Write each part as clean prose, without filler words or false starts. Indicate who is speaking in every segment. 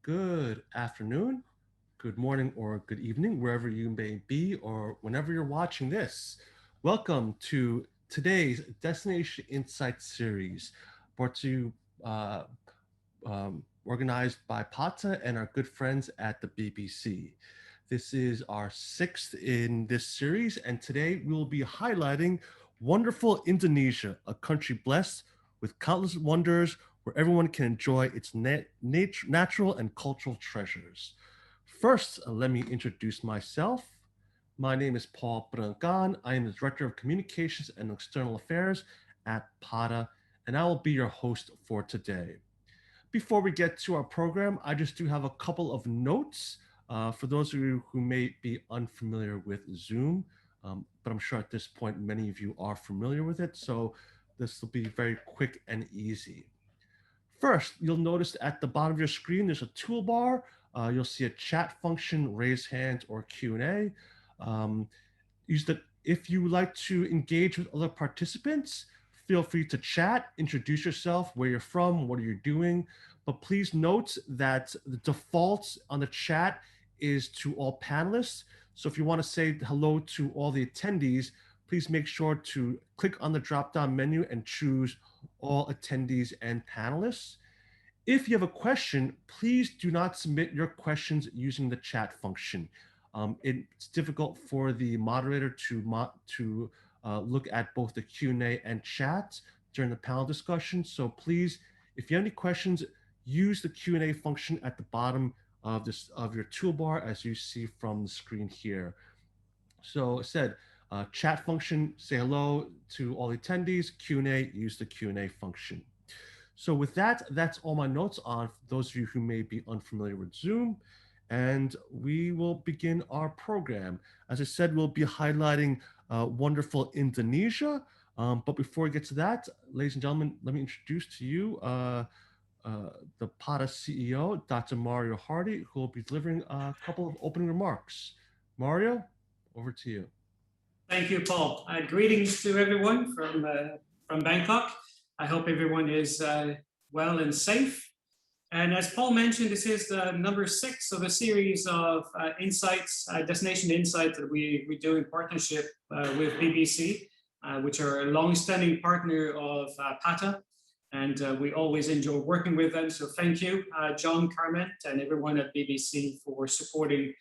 Speaker 1: Good afternoon, good morning, or good evening, wherever you may be or whenever you're watching this. Welcome to today's Destination Insights series, brought to you, organized by Pata and our good friends at the BBC. This is our sixth in this series, and today we will be highlighting wonderful Indonesia, a country blessed with countless wonders where everyone can enjoy its natural and cultural treasures. First, let me introduce myself. My name is Paul Brancan. I am the Director of Communications and External Affairs at PATA, and I will be your host for today. Before we get to our program, I just do have a couple of notes for those of you who may be unfamiliar with Zoom, but I'm sure at this point many of you are familiar with it, so this will be very quick and easy. First, you'll notice at the bottom of your screen, there's a toolbar. You'll see a chat function, raise hand, or Q&A. Use the If you would like to engage with other participants, feel free to chat, introduce yourself, where you're from, what are you doing. But please note that the default on the chat is to all panelists. So if you want to say hello to all the attendees, please make sure to click on the drop-down menu and choose all attendees and panelists. If you have a question, please do not submit your questions using the chat function. It's difficult for the moderator to look at both the Q&A and chat during the panel discussion. So please, if you have any questions, use the Q&A function at the bottom of your toolbar as you see from the screen here. So I said, chat function, say hello to all the attendees. Q&A, use the Q&A function. So with that, that's all my notes on those of you who may be unfamiliar with Zoom. And we will begin our program. As I said, we'll be highlighting wonderful Indonesia. But before we get to that, ladies and gentlemen, let me introduce to you the PATA CEO, Dr. Mario Hardy, who will be delivering a couple of opening remarks. Mario, over to you.
Speaker 2: Thank you, Paul. Greetings to everyone from Bangkok. I hope everyone is well and safe. And as Paul mentioned, this is number 6 of a series of insights, destination insights that we do in partnership with BBC, which are a long-standing partner of PATA. And we always enjoy working with them. So thank you, John, Carmen, and everyone at BBC for supporting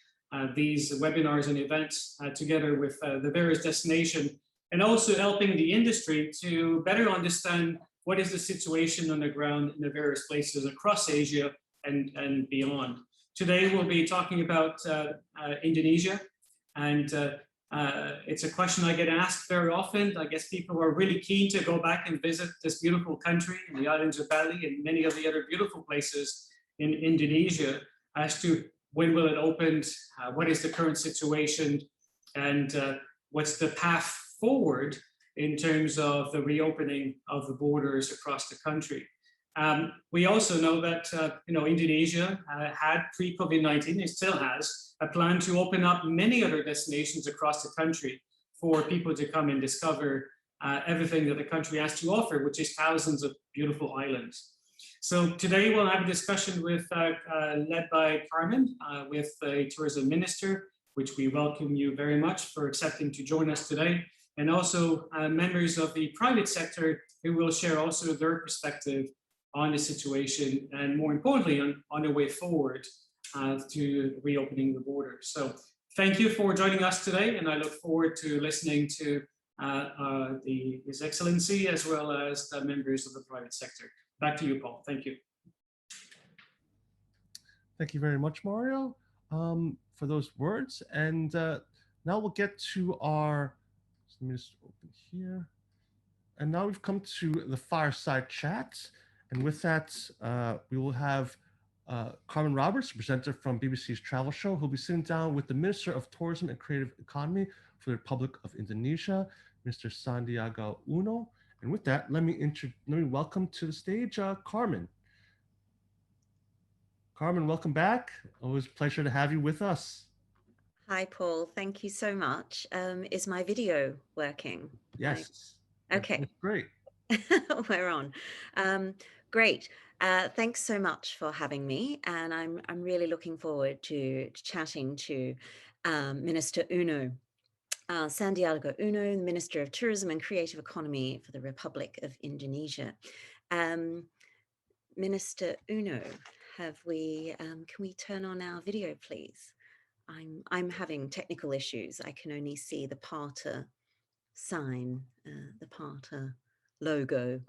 Speaker 2: these webinars and events together with the various destinations, and also helping the industry to better understand what is the situation on the ground in the various places across Asia and beyond. Today, we'll be talking about Indonesia, and it's a question I get asked very often. I guess people are really keen to go back and visit this beautiful country and the islands of Bali and many of the other beautiful places in Indonesia as to when will it open, what is the current situation, and what's the path forward in terms of the reopening of the borders across the country. We also know that Indonesia had pre-COVID-19, it still has, a plan to open up many other destinations across the country for people to come and discover everything that the country has to offer, which is thousands of beautiful islands. So today we'll have a discussion with led by Carmen, with the tourism minister, which we welcome you very much for accepting to join us today, and also members of the private sector who will share also their perspective on the situation and more importantly on the way forward to reopening the borders. So thank you for joining us today, and I look forward to listening to His Excellency as well as the members of the private sector. Back to you, Paul. Thank you.
Speaker 1: Thank you very much, Mario, for those words. And now we'll get to our, let me just open here. And now we've come to the Fireside Chat. And with that, we will have Carmen Roberts, presenter from BBC's travel show, who'll be sitting down with the Minister of Tourism and Creative Economy for the Republic of Indonesia, Mr. Sandiaga Uno. And with that, let me welcome to the stage Carmen. Carmen, welcome back. Always a pleasure to have you with us.
Speaker 3: Hi, Paul. Thank you so much. Is my video working?
Speaker 1: Yes.
Speaker 3: Okay.
Speaker 1: That's great.
Speaker 3: We're on. Great. Thanks so much for having me, and I'm really looking forward to chatting to Minister Uno. Sandiaga Uno, Minister of Tourism and Creative Economy for the Republic of Indonesia. Minister Uno, can we turn on our video, please? I'm having technical issues. I can only see the Parter sign, the Parter logo.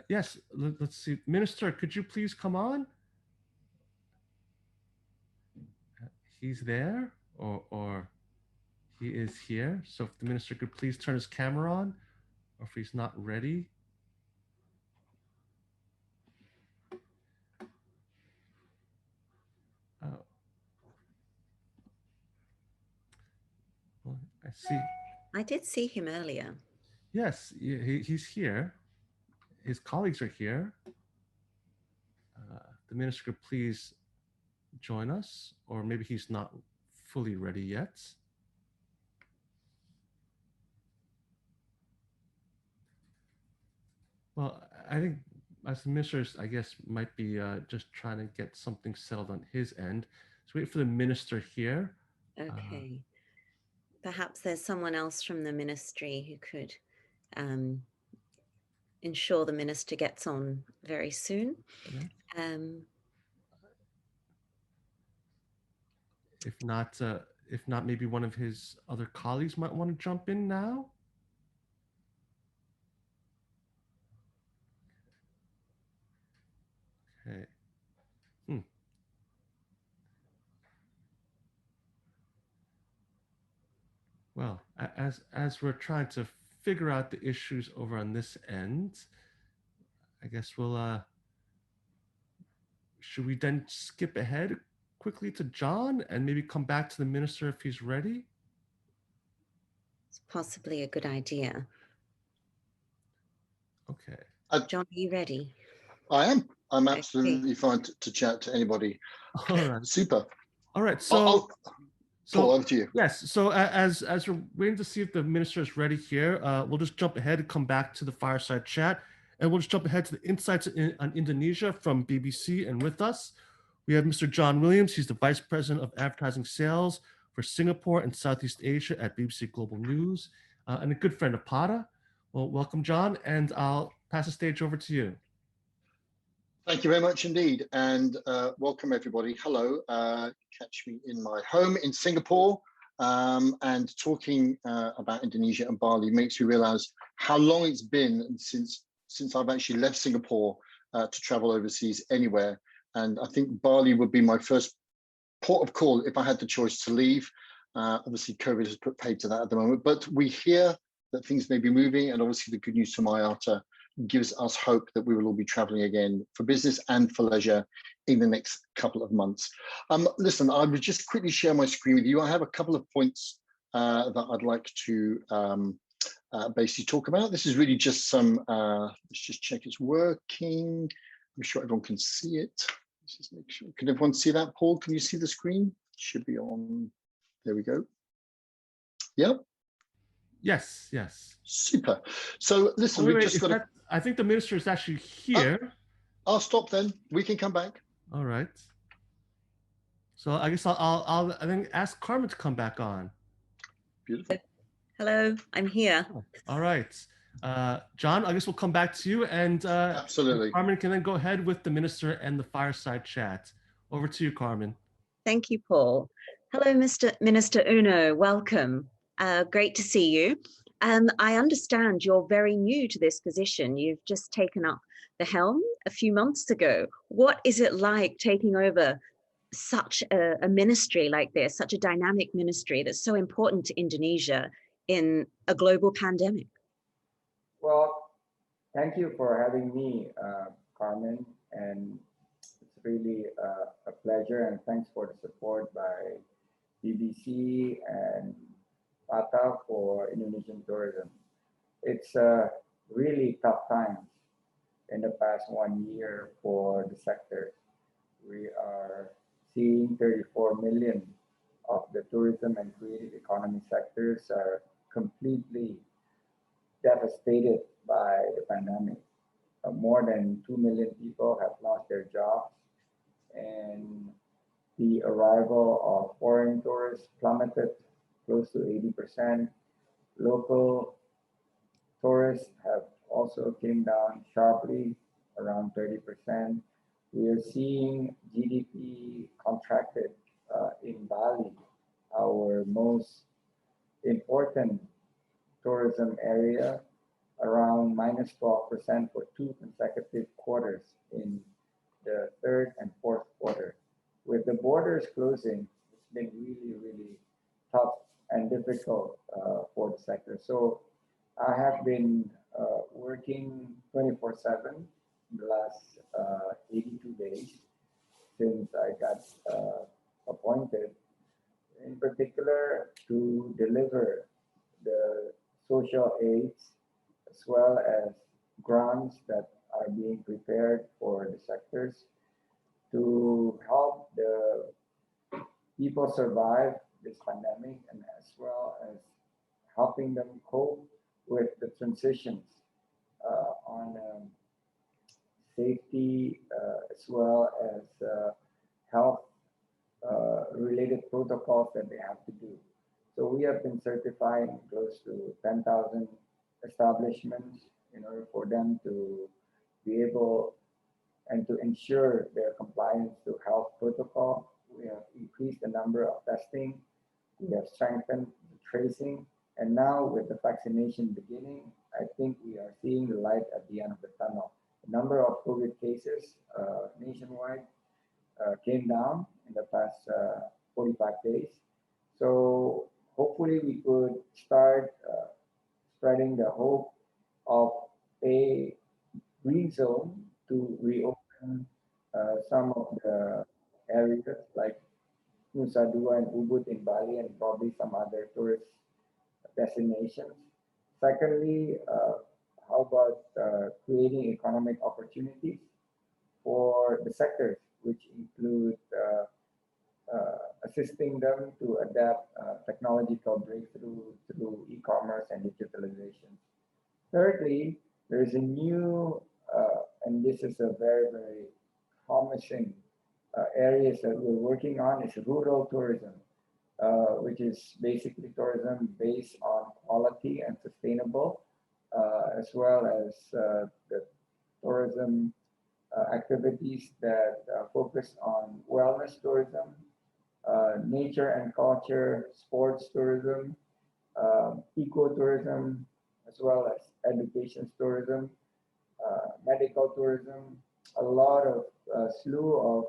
Speaker 1: Yes, let's see. Minister, could you please come on? He's there, or he is here. So if the minister could please turn his camera on, or if he's not ready. Oh. Well, I see.
Speaker 3: I did see him earlier.
Speaker 1: Yes, he's here. His colleagues are here. The minister could please join us, or maybe he's not fully ready yet. Well, I think as the minister, I guess, might be just trying to get something settled on his end. So wait for the minister here.
Speaker 3: Okay. Perhaps there's someone else from the ministry who could ensure the minister gets on very soon.
Speaker 1: Yeah. If not, maybe one of his other colleagues might want to jump in now. Okay. Well, as we're trying to figure out the issues over on this end, I guess we'll should we then skip ahead quickly to John and maybe come back to the minister if he's ready?
Speaker 3: It's possibly a good idea.
Speaker 1: Okay.
Speaker 3: John, are you ready?
Speaker 4: I am. I'm absolutely fine to chat to anybody.
Speaker 1: All right.
Speaker 4: Super.
Speaker 1: All right. So
Speaker 4: Paul, over to you.
Speaker 1: Yes. So as we're waiting to see if the minister is ready here, we'll just jump ahead and come back to the fireside chat, and we'll just jump ahead to the insights on Indonesia from BBC. And with us, we have Mr. John Williams. He's the Vice President of Advertising Sales for Singapore and Southeast Asia at BBC Global News, and a good friend of Pada. Well, welcome, John, and I'll pass the stage over to you.
Speaker 4: Thank you very much indeed, and welcome everybody. Hello, catch me in my home in Singapore, and talking about Indonesia and Bali makes me realize how long it's been since I've actually left Singapore to travel overseas anywhere. And I think Bali would be my first port of call if I had the choice to leave. Obviously, COVID has put paid to that at the moment, but we hear that things may be moving, and obviously the good news from IATA gives us hope that we will all be traveling again for business and for leisure in the next couple of months. Listen, I would just quickly share my screen with you. I have a couple of points that I'd like to basically talk about. This is really just some, let's just check it's working. I'm sure everyone can see it. Let's just make sure. Can everyone see that, Paul? Can you see the screen? It should be on. There we go. Yep.
Speaker 1: Yes, yes.
Speaker 4: Super. So listen,
Speaker 1: wait,
Speaker 4: we've just got
Speaker 1: I think the minister is actually here.
Speaker 4: I'll stop then. We can come back.
Speaker 1: All right. So I guess I'll I think ask Carmen to come back on.
Speaker 4: Beautiful.
Speaker 3: Hello, I'm here.
Speaker 1: Oh, all right. John, I guess we'll come back to you, and
Speaker 4: absolutely.
Speaker 1: Carmen can then go ahead with the minister and the fireside chat. Over to you, Carmen.
Speaker 3: Thank you, Paul. Hello, Minister Uno. Welcome. Great to see you. I understand you're very new to this position. You've just taken up the helm a few months ago. What is it like taking over such a ministry like this, such a dynamic ministry that's so important to Indonesia in a global pandemic?
Speaker 5: Well, thank you for having me, Carmen, and it's really a pleasure, and thanks for the support by BBC and PATA for Indonesian tourism. It's really tough times in the past 1 year for the sector. We are seeing 34 million of the tourism and creative economy sectors are completely devastated by the pandemic. more than 2 million people have lost their jobs, and the arrival of foreign tourists plummeted close to 80%. Local tourists have also came down sharply, around 30%. We are seeing GDP contracted in Bali, our most important tourism area, around minus 12% for 2 consecutive quarters in the third and fourth quarter. With the borders closing, it's been really, really tough and difficult for the sector. So I have been working 24/7 the last 82 days since I got appointed, in particular to deliver the social aids as well as grants that are being prepared for the sectors to help the people survive this pandemic, and as well as helping them cope with the transitions on safety as well as health related protocols that they have to do. So we have been certifying close to 10,000 establishments in order for them to be able and to ensure their compliance to health protocol. We have increased the number of testing. We have strengthened the tracing. And now with the vaccination beginning, I think we are seeing the light at the end of the tunnel. The number of COVID cases nationwide came down in the past 45 days. So hopefully we could start spreading the hope of a green zone to reopen some of the areas like Nusa Dua and Ubud in Bali, and probably some other tourist destinations. Secondly, how about creating economic opportunities for the sectors, which include assisting them to adapt technological breakthrough through e-commerce and digitalization. Thirdly, there is a new, and this is a very, very promising areas that we're working on, is rural tourism, which is basically tourism based on quality and sustainable, as well as the tourism activities that focus on wellness tourism, nature and culture, sports tourism, ecotourism, as well as education tourism, medical tourism. A lot of slew of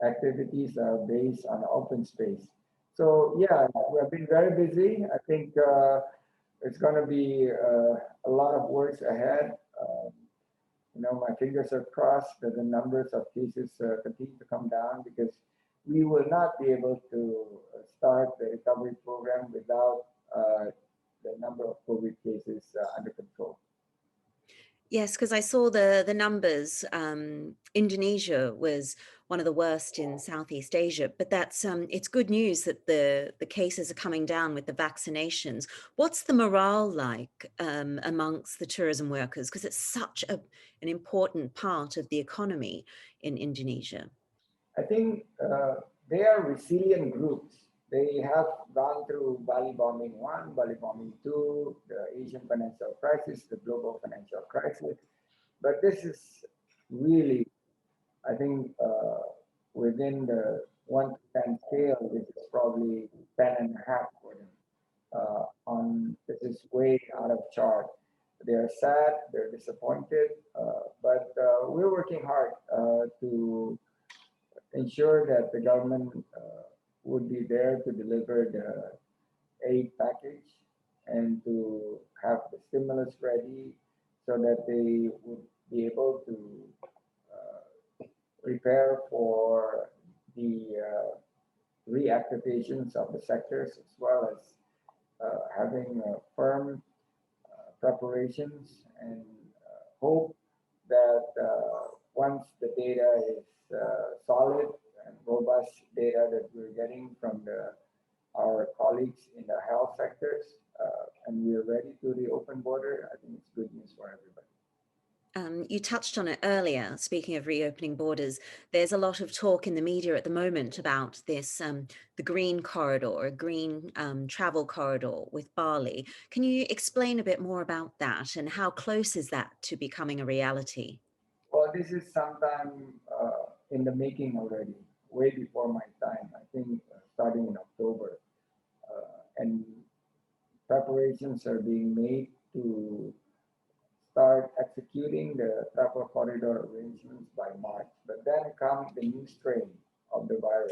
Speaker 5: activities are based on open space. So yeah, we've been very busy. I think it's going to be a lot of work ahead. My fingers are crossed that the numbers of cases continue to come down, because we will not be able to start the recovery program without the number of COVID cases under control.
Speaker 3: Yes, because I saw the numbers. Indonesia was one of the worst in Southeast Asia, but that's it's good news that the cases are coming down with the vaccinations. What's the morale like amongst the tourism workers? Because it's such an important part of the economy in Indonesia.
Speaker 5: I think they are resilient groups. They have gone through Bali bombing 1, Bali bombing 2, the Asian financial crisis, the global financial crisis. But this is really, I think, within the 1 to 10 scale, this is probably 10.5 for them. This is way out of chart. They're sad, they're disappointed, but we're working hard to ensure that the government would be there to deliver the aid package and to have the stimulus ready so that they would be able to prepare for the reactivations of the sectors, as well as having firm preparations, and hope that once the data is solid and robust data that we're getting from our colleagues in the health sectors, and we're ready to reopen border, I think it's good news for everybody.
Speaker 3: You touched on it earlier. Speaking of reopening borders, there's a lot of talk in the media at the moment about this, the green corridor, green travel corridor with Bali. Can you explain a bit more about that and how close is that to becoming a reality?
Speaker 5: Well, this is sometime in the making already, way before my time. I think starting in October, and preparations are being made to start executing the travel corridor arrangements by March. But then come the new strain of the virus,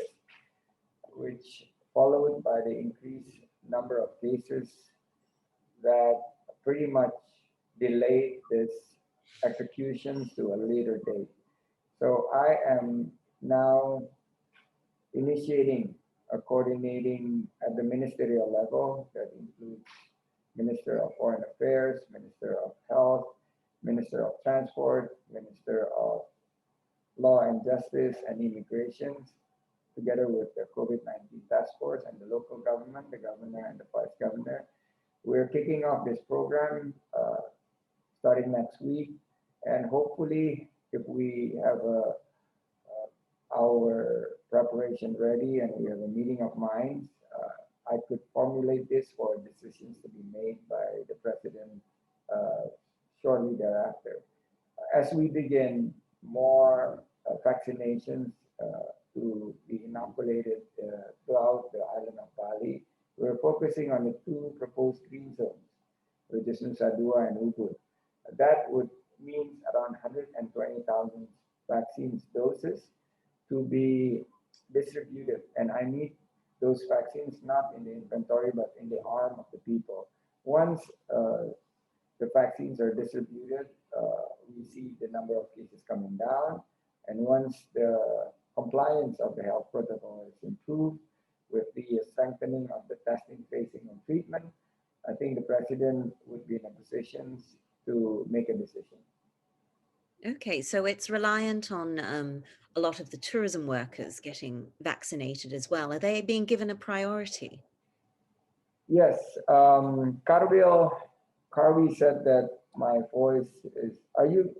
Speaker 5: which followed by the increased number of cases that pretty much delayed this execution to a later date. So I am now initiating a coordinating at the ministerial level that includes Minister of Foreign Affairs, Minister of Health, Minister of Transport, Minister of Law and Justice and Immigration, together with the COVID-19 task force and the local government, the governor and the vice governor. We're kicking off this program starting next week, and hopefully, if we have our preparation ready and we have a meeting of minds, I could formulate this for decisions to be made by the president shortly thereafter. As we begin more vaccinations to be inoculated throughout the island of Bali, we're focusing on the two proposed green zones, which is Nusa Dua and Ubud. That would mean around 120,000 vaccines doses to be distributed. And I need those vaccines not in the inventory, but in the arm of the people. Once the vaccines are distributed, we see the number of cases coming down. And once the compliance of the health protocol is improved with the strengthening of the testing, tracing, and treatment, I think the president would be in a position to make a decision.
Speaker 3: Okay, so it's reliant on a lot of the tourism workers getting vaccinated as well. Are they being given a priority?
Speaker 5: Yes, Carvi said that my voice is, are you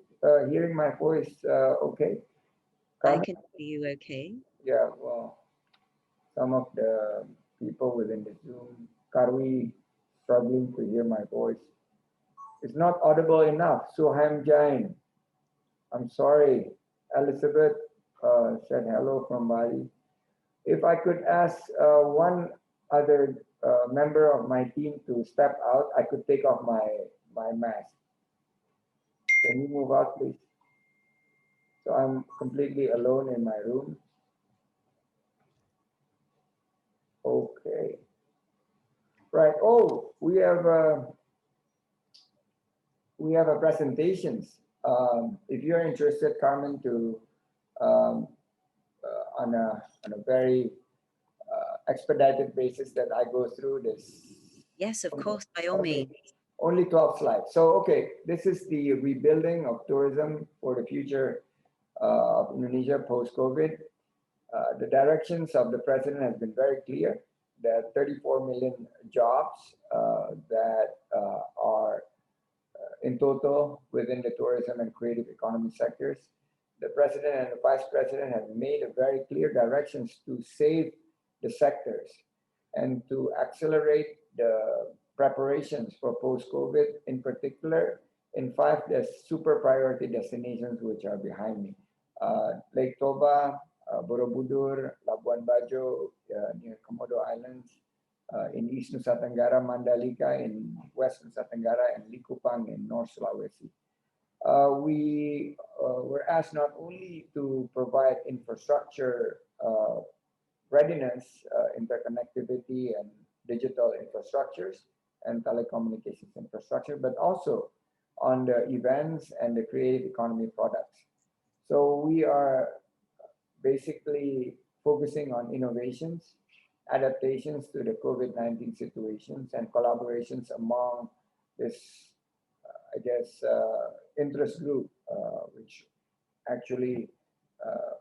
Speaker 5: hearing my voice okay?
Speaker 3: I can hear you okay.
Speaker 5: Yeah, well, some of the people within the Zoom, Carvi struggling to hear my voice. It's not audible enough. Suhaim Jain, I'm sorry. Elizabeth said hello from Bali. If I could ask one other member of my team to step out, I could take off my mask. Can you move out, please? So I'm completely alone in my room. Okay. Right. Oh, we have presentations. If you're interested, Carmen, to on a very expedited basis that I go through this.
Speaker 3: Yes, of course, by all means.
Speaker 5: Only 12 slides. So, okay, this is the rebuilding of tourism for the future of Indonesia post-COVID. The directions of the president has been very clear that 34 million jobs that are in total within the tourism and creative economy sectors. The president and the vice president have made a very clear directions to save the sectors and to accelerate the preparations for post-COVID, in particular, in 5 super priority destinations which are behind me. Lake Toba, Borobudur, Labuan Bajo near Komodo Islands, in East Nusa Tenggara, Mandalika in West Nusa Tenggara, and Likupang in North Sulawesi. We were asked not only to provide infrastructure readiness, interconnectivity and digital infrastructures and telecommunications infrastructure, but also on the events and the creative economy products. So we are basically focusing on innovations, adaptations to the COVID-19 situations, and collaborations among this, interest group, which actually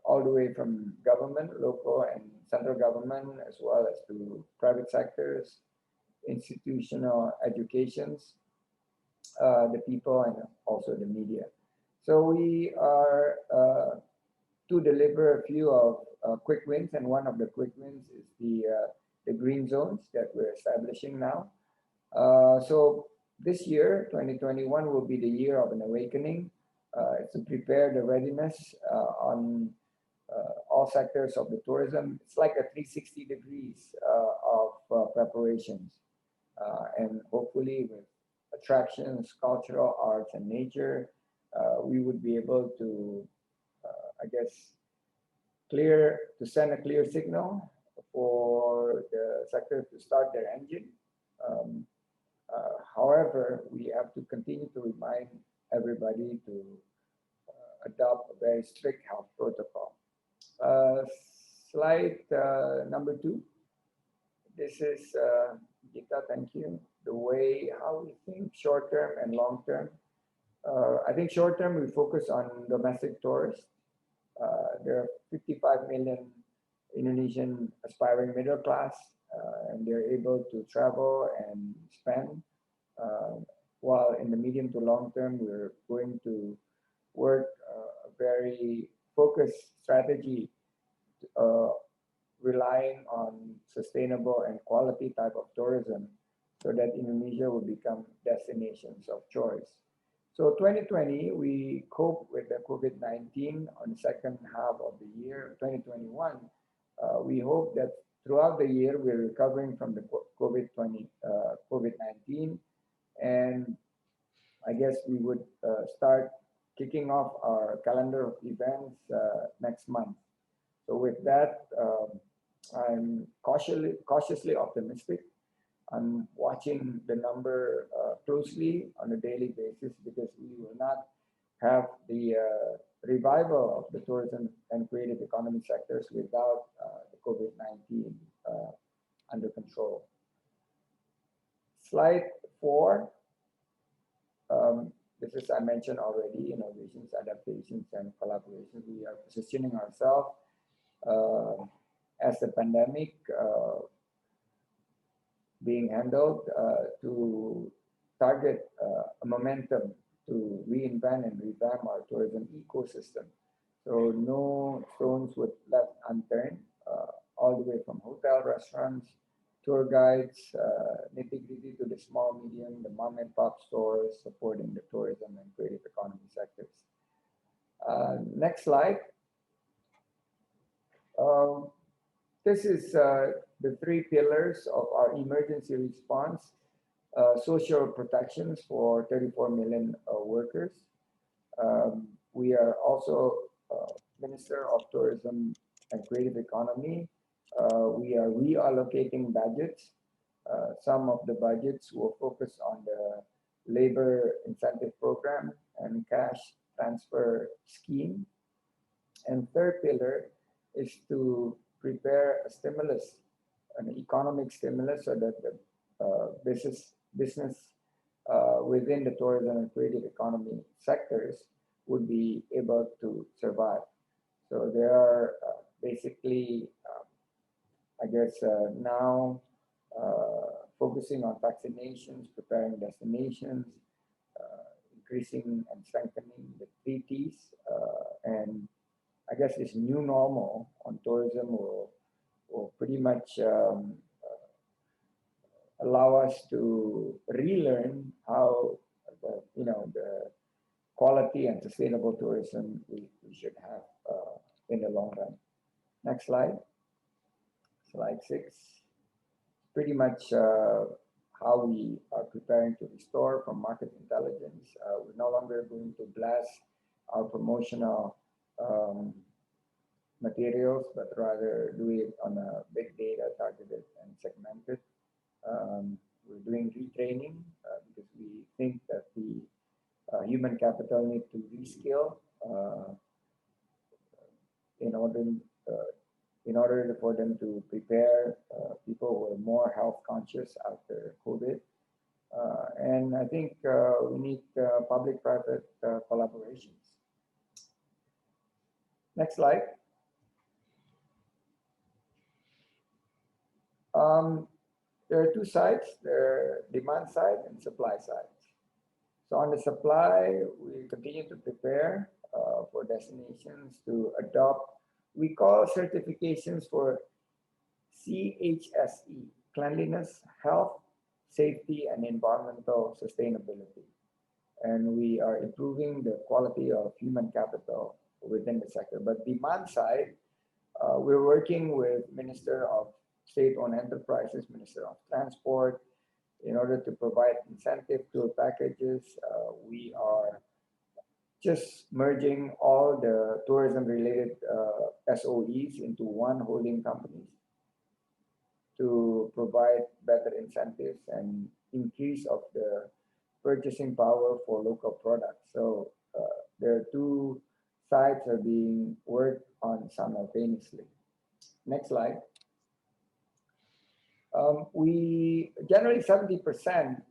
Speaker 5: all the way from government, local and central government, as well as to private sectors, institutional educations, the people, and also the media. So we are to deliver a few of quick wins, and one of the quick wins is the green zones that we're establishing now. So this year, 2021, will be the year of an awakening. It's to prepare the readiness on all sectors of the tourism. It's like a 360 degrees of preparations. And hopefully with attractions, cultural arts, and nature, we would be able to, I guess, send a clear signal for the sector to start their engine. However, we have to continue to remind everybody to adopt a very strict health protocol. Slide number 2. This is, Gita, thank you, the way how we think short term and long term. I think short term we focus on domestic tourists. There are 55 million Indonesian aspiring middle class, and they're able to travel and spend. While in the medium to long term, we're going to work a very focused strategy, relying on sustainable and quality type of tourism so that Indonesia will become destinations of choice. So 2020, we coped with the COVID-19 on the second half of the year. 2021, we hope that throughout the year, we're recovering from the COVID-19. And I guess we would start kicking off our calendar of events next month. So with that, I'm cautiously optimistic. I'm watching the number closely on a daily basis because we will not have the revival of the tourism and creative economy sectors without the COVID-19 under control. Slide 4. This is, I mentioned already, innovations, adaptations, and collaborations. We are positioning ourselves as the pandemic being handled to target a momentum to reinvent and revamp our tourism ecosystem. So no stones were left unturned, all the way from hotel, restaurants, tour guides, nitty-gritty to the small, medium, the mom and pop stores supporting the tourism and creative economy sectors. Next slide. This is the 3 pillars of our emergency response. Social protections for 34 million workers. We are also Minister of Tourism and Creative Economy. We are reallocating budgets. Some of the budgets will focus on the labor incentive program and cash transfer scheme. And third pillar is to prepare a stimulus, an economic stimulus, so that the business within the tourism and creative economy sectors would be able to survive. So there are basically, I guess, now focusing on vaccinations, preparing destinations, increasing and strengthening the 3 Ts, and I guess this new normal on tourism will pretty much allow us to relearn how the quality and sustainable tourism we should have in the long run. Next slide. Slide 6. Pretty much how we are preparing to restore from market intelligence. We're no longer going to blast our promotional materials, but rather do it on a big data targeted and segmented. We're doing retraining because we think that the human capital need to reskill in order for them to prepare people who are more health conscious after COVID. And I think we need public-private collaborations. Next slide. There are 2 sides, there are demand side and supply side. So on the supply, we continue to prepare for destinations to adopt. We call certifications for CHSE, cleanliness, health, safety, and environmental sustainability. And we are improving the quality of human capital within the sector. But demand side, we're working with Minister of State-owned Enterprises, Minister of Transport, in order to provide incentive tour packages. We are just merging all the tourism-related SOEs into one holding company to provide better incentives and increase of the purchasing power for local products. So there are two sides are being worked on simultaneously. Next slide. We generally 70%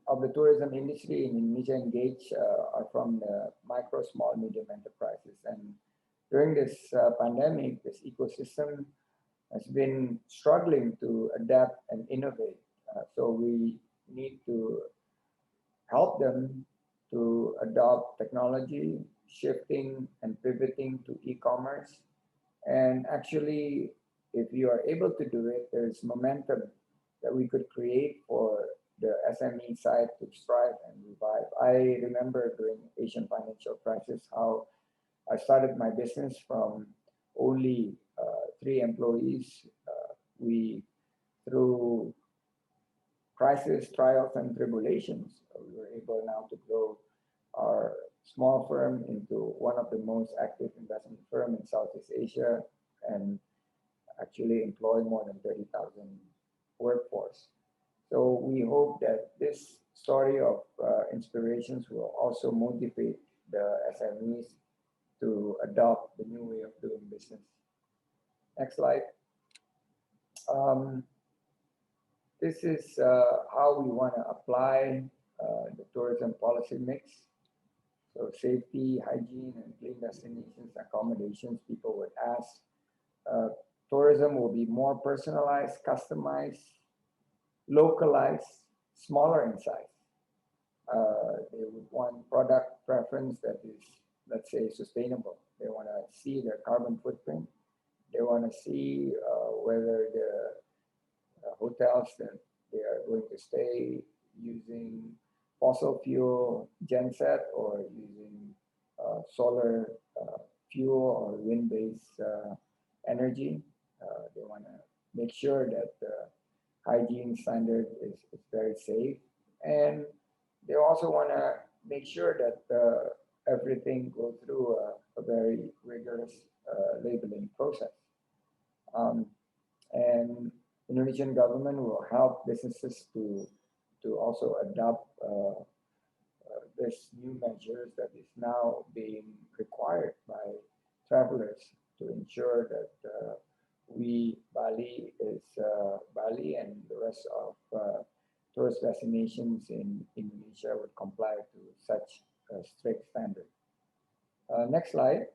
Speaker 5: of the tourism industry in Indonesia engage are from the micro, small, medium enterprises. And during this pandemic, this ecosystem has been struggling to adapt and innovate. So we need to help them to adopt technology, shifting and pivoting to e-commerce. And actually, if you are able to do it, there's momentum that we could create for the SME side to strive and revive. I remember during Asian financial crisis how I started my business from only 3 employees. We, through crisis, trials, and tribulations, we were able now to grow our small firm into one of the most active investment firm in Southeast Asia and actually employ more than 30,000 workforce. So we hope that this story of inspirations will also motivate the SMEs to adopt the new way of doing business. Next slide. This is how we want to apply the tourism policy mix. So safety, hygiene, and clean destinations, accommodations, people would ask. Tourism will be more personalized, customized, localized, smaller in size. They would want product preference that is, let's say, sustainable. They want to see their carbon footprint. They want to see whether the hotels that they are going to stay using fossil fuel genset or using solar fuel or wind-based energy. They want to make sure that the hygiene standard is very safe. And they also want to make sure that everything goes through a very rigorous labeling process. And Indonesian government will help businesses to also adopt this new measures that is now being required by travelers to ensure that Bali is Bali and the rest of tourist destinations in Indonesia would comply to such a strict standard. Next slide.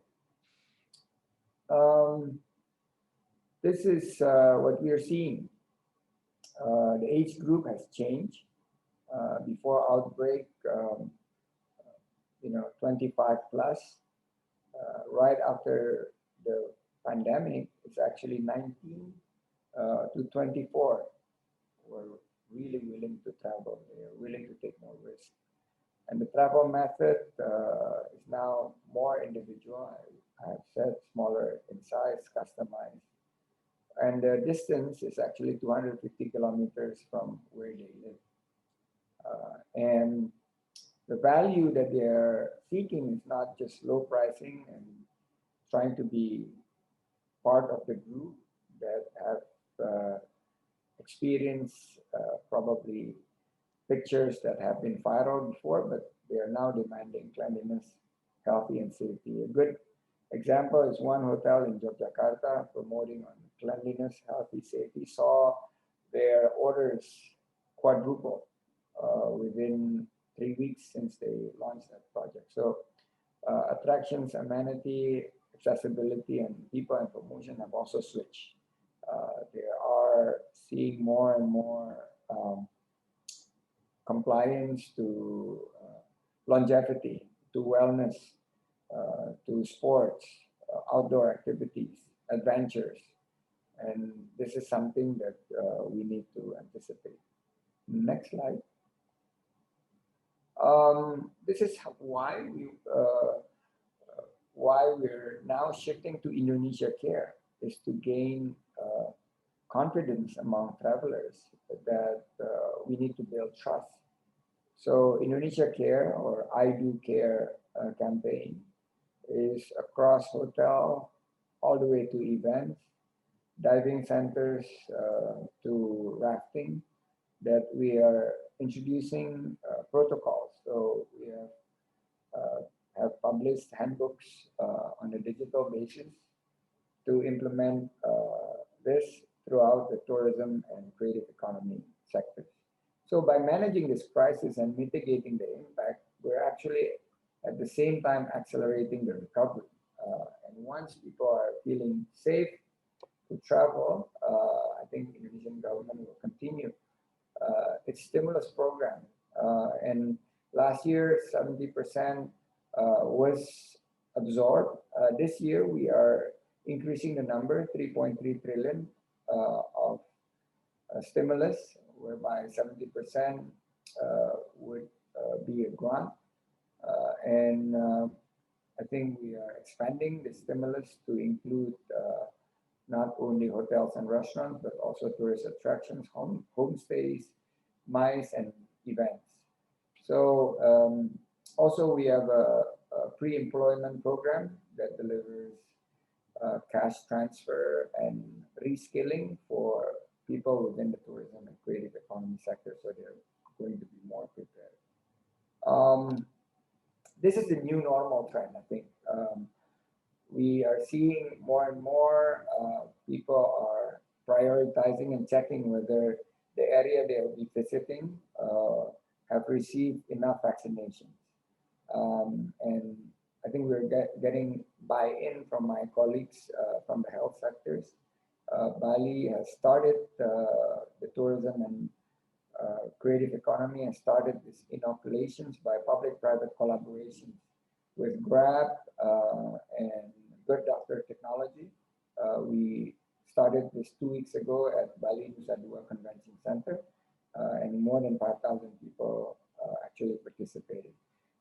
Speaker 5: This is what we are seeing. The age group has changed. Before outbreak, 25 plus. Right after the pandemic, it's actually 19 to 24 were really willing to travel. They are willing to take more risk. And the travel method is now more individual. I have said smaller in size, customized. And the distance is actually 250 kilometers from where they live. And the value that they're seeking is not just low pricing and trying to be part of the group that have experienced probably pictures that have been viral before, but they are now demanding cleanliness, healthy, and safety. A good example is one hotel in Yogyakarta promoting on cleanliness, healthy, safety, saw their orders quadruple within 3 weeks since they launched that project. So attractions, amenity, accessibility, and people and promotion have also switched. They are seeing more and more compliance to longevity, to wellness, to sports, outdoor activities, adventures. And this is something that we need to anticipate. Next slide. This is why we're now shifting to Indonesia Care, is to gain confidence among travelers that we need to build trust. So Indonesia Care, or I Do Care campaign, is across hotel, all the way to events, diving centers, to rafting, that we are introducing protocols. So we have published handbooks on a digital basis to implement this throughout the tourism and creative economy sectors. So by managing this crisis and mitigating the impact, we're actually at the same time accelerating the recovery. And once people are feeling safe to travel, I think the Indonesian government will continue its stimulus program. And last year, 70% was absorbed. This year, we are increasing the number, 3.3 trillion of stimulus, whereby 70% would be a grant. And I think we are expanding the stimulus to include not only hotels and restaurants, but also tourist attractions, homestays, MICE, and events. So also we have a pre-employment program that delivers cash transfer and reskilling for people within the tourism and creative economy sector, so they're going to be more prepared. This is the new normal trend, I think. We are seeing more and more people are prioritizing and checking whether the area they'll be visiting have received enough vaccinations. And I think we're getting buy-in from my colleagues from the health sectors. Bali has started the tourism and creative economy and started these inoculations by public-private collaborations with Grab and Good Doctor Technology. We started this 2 weeks ago at Bali Nusa Dua Convention Center, and more than 5,000 people actually participated.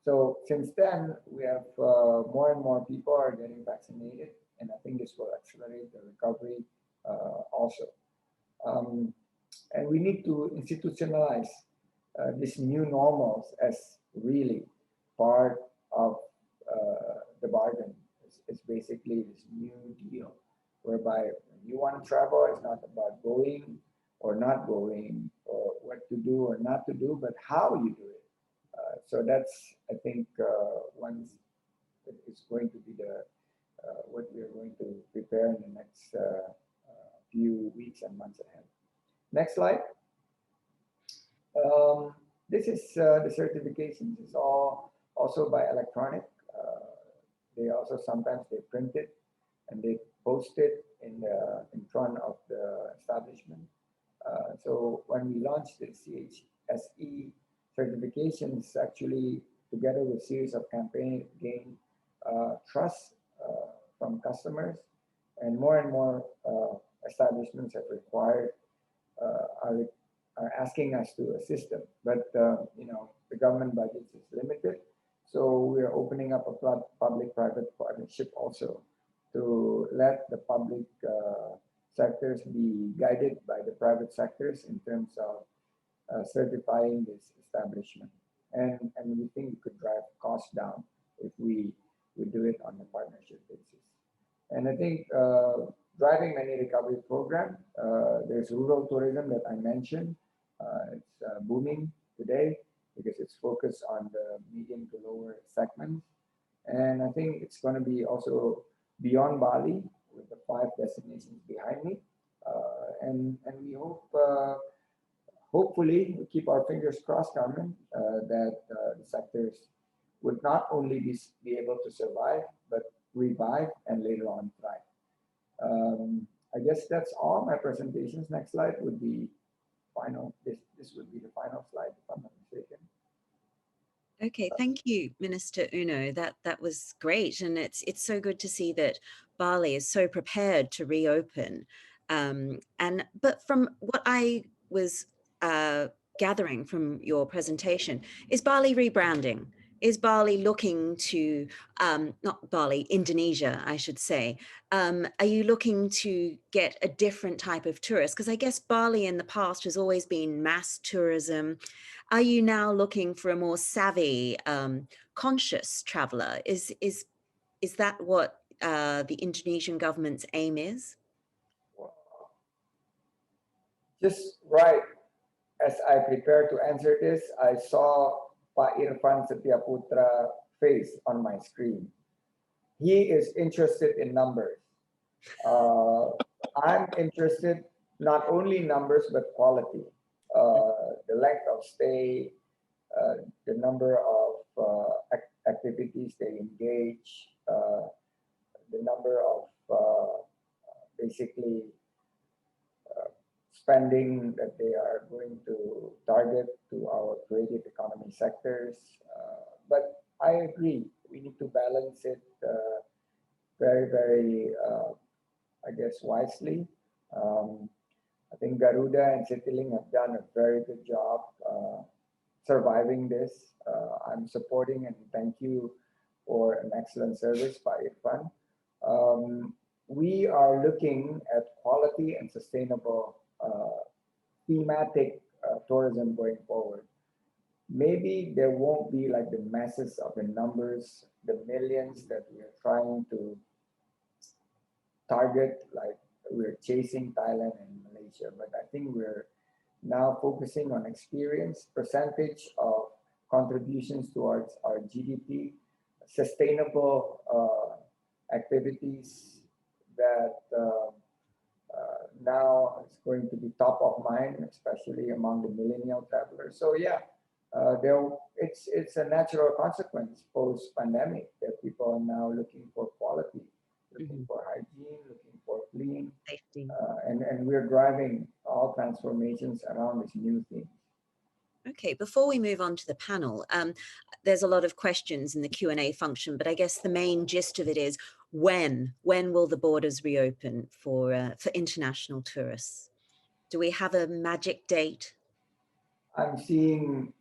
Speaker 5: So since then, we have more and more people are getting vaccinated, and I think this will accelerate the recovery also. And we need to institutionalize these new normals as really part of the bargain. It's basically this new deal whereby when you want to travel, it's not about going or not going or what to do or not to do, but how you do it. So that's, I think, it's going to be the what we are going to prepare in the next few weeks and months ahead. Next slide. This is the certifications. It's all also by electronic. They also sometimes they print it and they post it in front of the establishment. So when we launched the CHSE certifications, actually together with a series of campaigns, gain trust from customers, and more establishments have required are asking us to assist them. But you know, the government budget is limited, so we are opening up a public-private partnership also to let the public sectors be guided by the private sectors in terms of certifying this establishment. And we think we could drive costs down if we do it on a partnership basis. And I think driving many recovery program, there's rural tourism that I mentioned. It's booming today because it's focused on the medium to lower segments. And I think it's going to be also beyond Bali with the 5 destinations behind me. And we hope, hopefully, we keep our fingers crossed, Carmen, that the sectors would not only be able to survive, but revive and later on thrive. I guess that's all my presentations. Next slide would be final. This would be the final slide, if I'm not mistaken.
Speaker 3: Okay, thank you, Minister Uno. That was great, and it's so good to see that Bali is so prepared to reopen. But from what I was gathering from your presentation, is Bali rebranding? Is Bali looking to not Bali, Indonesia, I should say? Are you looking to get a different type of tourist? Because I guess Bali in the past has always been mass tourism. Are you now looking for a more savvy, conscious traveler? Is that what the Indonesian government's aim is?
Speaker 5: Just right as I prepare to answer this, I saw Pak Irfan Setiaputra face on my screen. He is interested in numbers. I'm interested not only numbers but quality. The length of stay, the number of activities they engage, the number of basically spending that they are going to target to our creative economy sectors. But I agree, we need to balance it very, very, I guess, wisely. I think Garuda and Citylink have done a very good job surviving this. I'm supporting and thank you for an excellent service by Irfan. We are looking at quality and sustainable thematic tourism going forward. Maybe there won't be like the masses of the numbers, the millions that we are trying to target, like we're chasing Thailand and Malaysia. But I think we're now focusing on experience, percentage of contributions towards our GDP, sustainable activities that now is going to be top of mind, especially among the millennial travelers. So yeah, it's a natural consequence post pandemic that people are now looking for quality, looking for hygiene, looking for clean,
Speaker 3: Safety.
Speaker 5: and we're driving all transformations around this new theme.
Speaker 3: Okay, before we move on to the panel, there's a lot of questions in the Q&A function, but I guess the main gist of it is when will the borders reopen for international tourists? Do we have a magic date?
Speaker 5: I'm seeing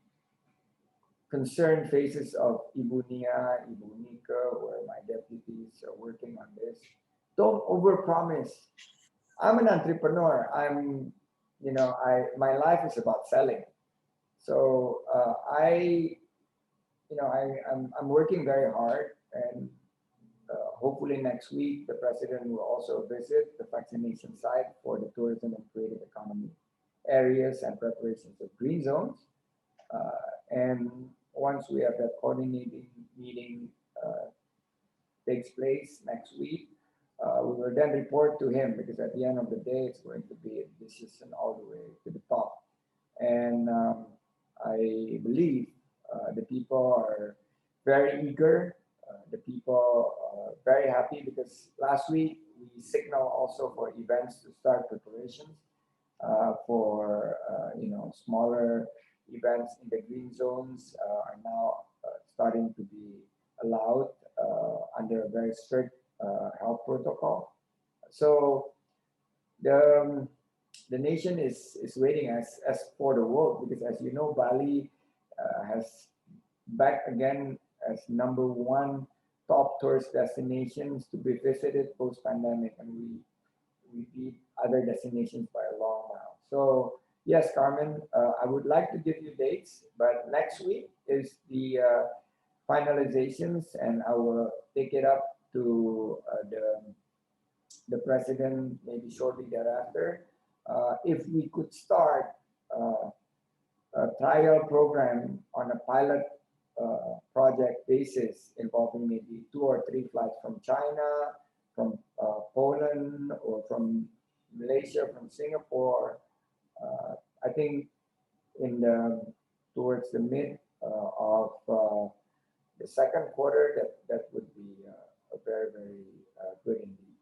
Speaker 5: concerned faces of Ibu Nia, Ibu Nika, where my deputies are working on this. Don't overpromise. I'm an entrepreneur. My life is about selling. So I'm working very hard, and hopefully next week the president will also visit the vaccination site for the tourism and creative economy areas and preparations of green zones. And once we have that coordinating meeting takes place next week, we will then report to him, because at the end of the day, it's going to be a decision all the way to the top. And I believe the people are very eager. The people are very happy because last week we signaled also for events to start preparations for smaller events in the green zones are now starting to be allowed under a very strict health protocol. So the nation is waiting as for the world, because as you know, Bali has back again as #1 top tourist destinations to be visited post pandemic, and we beat other destinations by a long mile. So yes, Carmen, I would like to give you dates, but next week is the finalizations, and I will take it up to the president maybe shortly thereafter. If we could start a trial program on a pilot project basis involving maybe 2 or 3 flights from China, from Poland, or from Malaysia, from Singapore. I think towards the mid of the second quarter, that would be a very, very good indeed.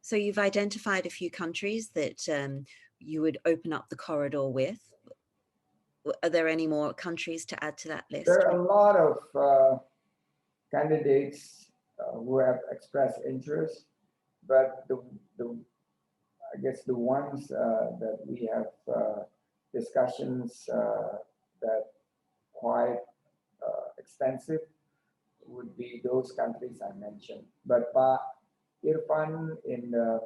Speaker 3: So you've identified a few countries that you would open up the corridor with. Are there any more countries to add to that list?
Speaker 5: There are a lot of candidates who have expressed interest, but I guess the ones that we have discussions that quite extensive would be those countries I mentioned. But Pa Irfan in the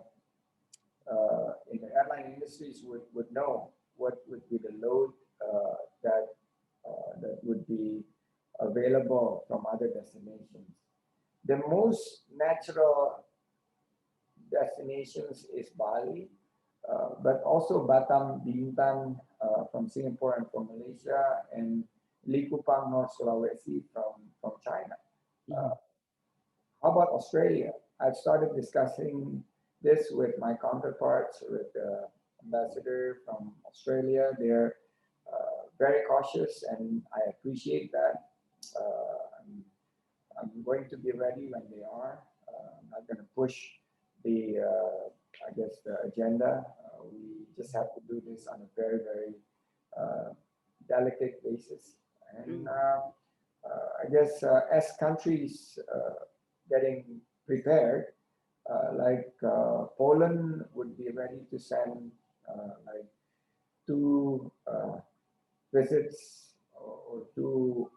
Speaker 5: airline industries would know what would be the load that would be available from other destinations. The most natural destinations is Bali, but also Batam, Bintan from Singapore and from Malaysia, and Likupang, North Sulawesi from China. How about Australia? I've started discussing this with my counterparts, with the ambassador from Australia. They're very cautious, and I appreciate that. I'm going to be ready when they are. I'm not going to push the, I guess, the agenda. We just have to do this on a very, very delicate basis. And I guess as countries getting prepared, like Poland would be ready to send like 2 visits or 2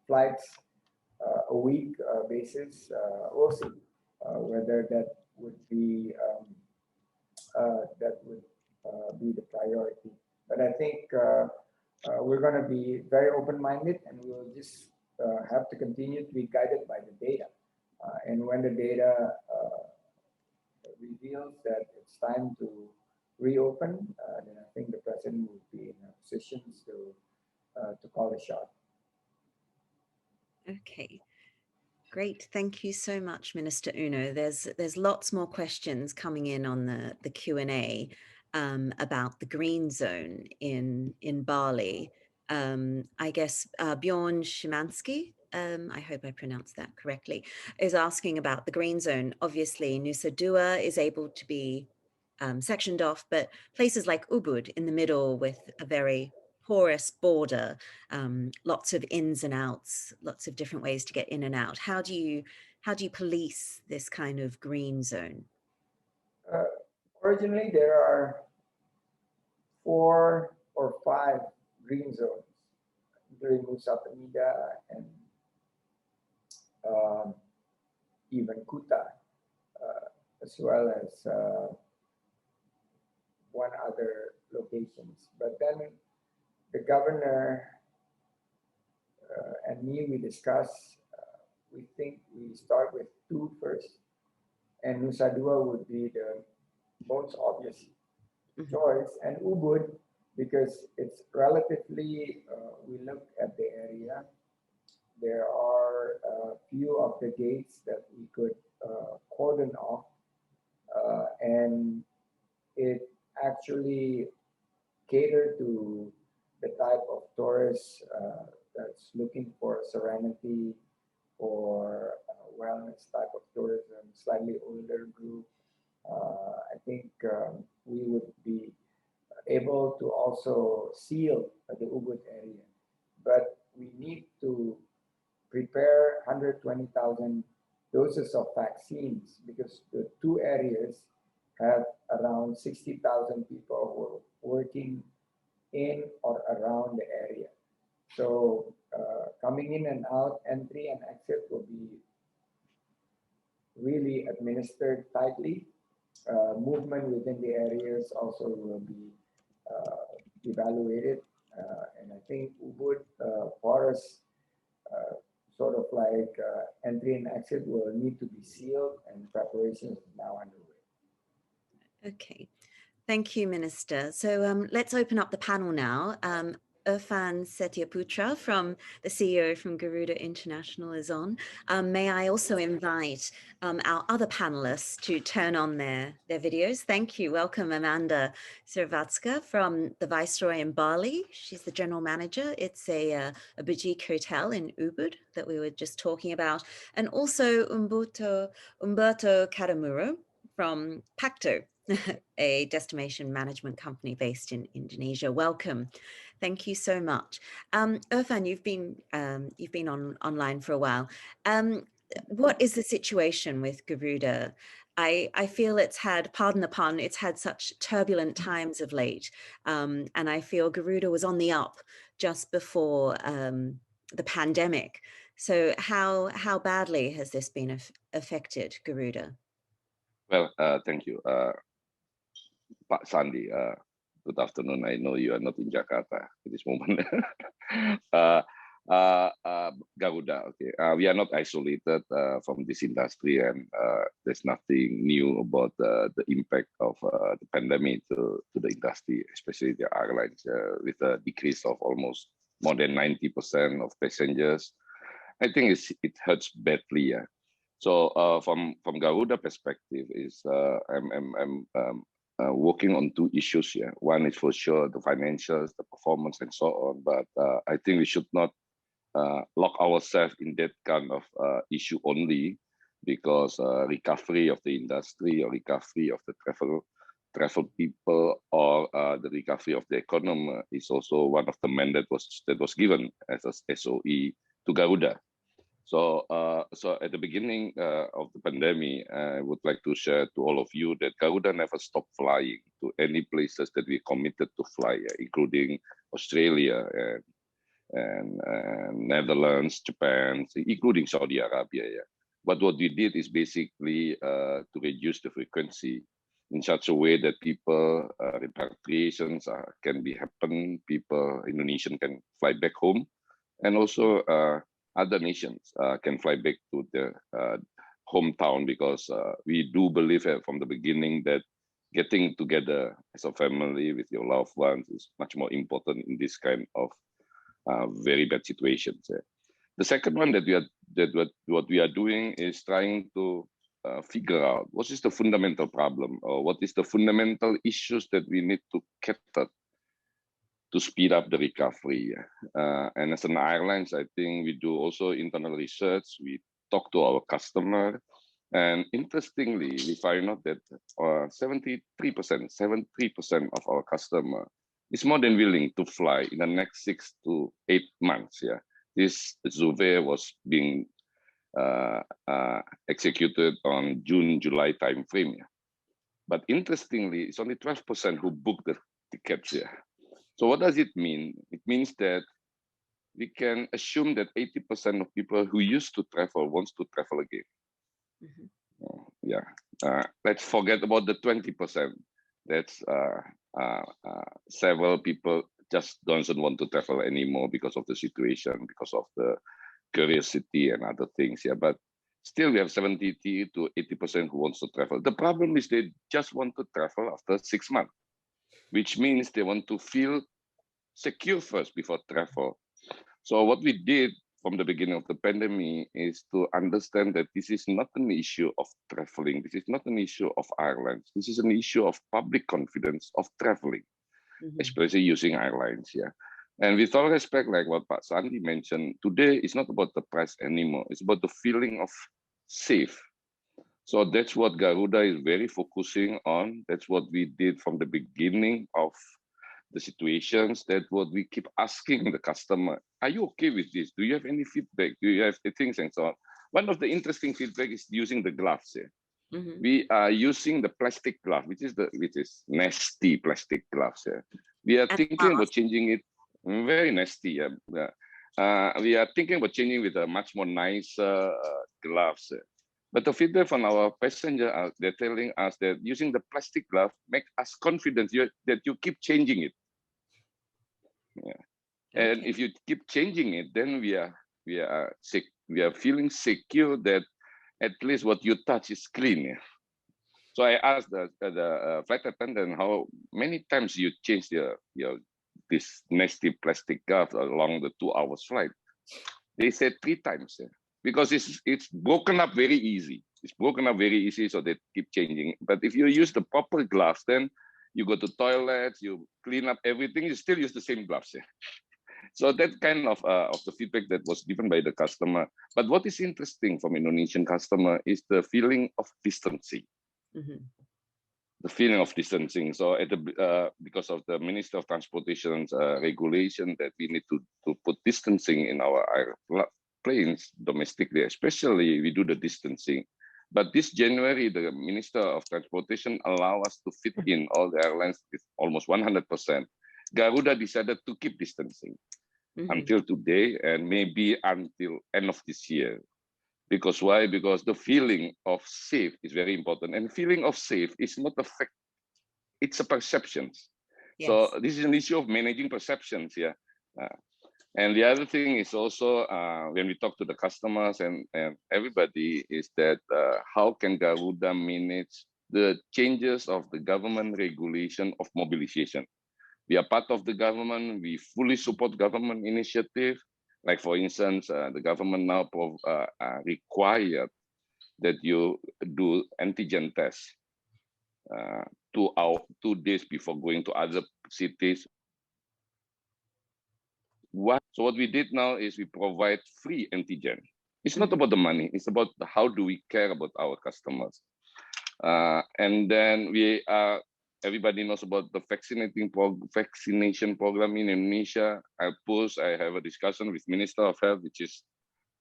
Speaker 5: flights a week basis. We'll see whether that would be the priority. But I think we're going to be very open-minded, and we'll just have to continue to be guided by the data. And when the data reveals that it's time to reopen, then I think the president will be in a position to call the shot.
Speaker 3: Okay, great. Thank you so much, Minister Uno. There's lots more questions coming in on the Q&A about the green zone in Bali. I guess Bjorn Szymanski, I hope I pronounced that correctly, is asking about the green zone. Obviously, Nusa Dua is able to be sectioned off, but places like Ubud in the middle with a very porous border, lots of ins and outs, lots of different ways to get in and out. How do you police this kind of green zone?
Speaker 5: Originally, there are 4 or 5 green zones, including Nusa Penida and even Kuta, as well as 1 other locations. But then the governor and me, we discussed, we think we start with 2 first, and Nusa Dua would be the most obvious choice, and Ubud, because it's relatively, we look at the area, there are a few of the gates that we could cordon off, and it actually cater to the type of tourists that's looking for serenity, for wellness type of tourism, slightly older group. I think we would be able to also seal the Ubud area, but we need to prepare 120,000 doses of vaccines, because the 2 areas have around 60,000 people who are working in or around the area. So coming in and out, entry and exit will be really administered tightly. Movement within the areas also will be evaluated. And I think Ubud for us, sort of like entry and exit will need to be sealed, and preparations is now underway.
Speaker 3: Okay, thank you, Minister. So let's open up the panel now. Irfan Setyaputra, from the CEO from Garuda International, is on. May I also invite our other panelists to turn on their videos. Thank you. Welcome, Amanda Sirvatska from the Viceroy in Bali. She's the general manager. It's a boutique hotel in Ubud that we were just talking about. And also Umberto Caramuro from Pacto, a destination management company based in Indonesia. Welcome. Thank you so much. Irfan, you've been online for a while. What is the situation with Garuda? I feel it's had, pardon the pun, it's had such turbulent times of late. And I feel Garuda was on the up just before the pandemic. So how badly has this been affected Garuda?
Speaker 6: Well, thank you, Pak Sandi. Good afternoon. I know you are not in Jakarta at this moment. Garuda, okay. We are not isolated from this industry, and there's nothing new about the impact of the pandemic to the industry, especially the airlines, with a decrease of almost more than 90% of passengers. I think it hurts badly. Yeah. So from Garuda perspective, is I'm working on two issues here. One is for sure the financials, the performance, and so on. But I think we should not lock ourselves in that kind of issue only, because recovery of the industry or recovery of the travel people or the recovery of the economy is also one of the mandate that was given as a SOE to Garuda. So, so at the beginning of the pandemic, I would like to share to all of you that Garuda never stopped flying to any places that we committed to fly, including Australia and Netherlands, Japan, including Saudi Arabia. Yeah. But what we did is basically to reduce the frequency in such a way that people repatriations can be happen. People Indonesian can fly back home, and also other nations can fly back to their hometown, because we do believe from the beginning that getting together as a family with your loved ones is much more important in this kind of very bad situations. The second one what we are doing is trying to figure out what is the fundamental problem, or what is the fundamental issues that we need to cater to speed up the recovery. And as an airlines, I think we do also internal research. We talk to our customer, and interestingly, we find out that 73% of our customer is more than willing to fly in the next 6 to 8 months. Yeah, this survey was being executed on June-July timeframe. Yeah. But interestingly, it's only 12% who booked the tickets here. So what does it mean? It means that we can assume that 80% of people who used to travel wants to travel again. Yeah. Let's forget about the 20%. That's several people just don't want to travel anymore because of the situation, because of the curiosity and other things. Yeah, but still we have 70 to 80% who wants to travel. The problem is they just want to travel after 6 months, which means they want to feel secure first before travel. So what we did from the beginning of the pandemic is to understand that this is not an issue of traveling. This is not an issue of airlines. This is an issue of public confidence of traveling, especially using airlines. Yeah. And with all respect, like what Pak Sandi mentioned, today it's not about the price anymore. It's about the feeling of safe. So that's what Garuda is very focusing on. That's what we did from the beginning of the situations. That what we keep asking the customer, are you okay with this? Do you have any feedback? Do you have the things and so on? One of the interesting feedback is using the gloves here. We are using the plastic glove, which is nasty plastic gloves here. We are thinking about changing it. Very nasty. Yeah. We are thinking about changing with a much more nicer gloves. But the feedback from our passenger, they're telling us that using the plastic glove makes us confident that you keep changing it. Yeah. And if you keep changing it, then we are feeling secure that at least what you touch is clean. Yeah. So I asked the flight attendant how many times you change this nasty plastic glove along the 2 hours flight. They said 3 times. Yeah. Because it's broken up very easy. It's broken up very easy, so they keep changing. But if you use the proper gloves, then you go to toilets, you clean up everything, you still use the same gloves. Yeah. So that kind of the feedback that was given by the customer. But what is interesting from Indonesian customer is the feeling of distancing. the feeling of distancing. So at the because of the Minister of Transportation's regulation that we need to put distancing in our airplanes domestically, especially we do the distancing. But this January, the Minister of Transportation allow us to fit in all the airlines with almost 100%. Garuda decided to keep distancing until today and maybe until end of this year. Because why? Because the feeling of safe is very important. And feeling of safe is not a fact, it's a perception. Yes. So this is an issue of managing perceptions, yeah. And the other thing is also when we talk to the customers and everybody is that how can Garuda manage the changes of the government regulation of mobilization? We are part of the government, we fully support government initiative. Like for instance, the government now required that you do antigen tests 2 days before going to other cities. So what we did now is we provide free antigen. It's not about the money, it's about how do we care about our customers. And then we are, everybody knows about the vaccination program in Indonesia. I have a discussion with Minister of Health, which is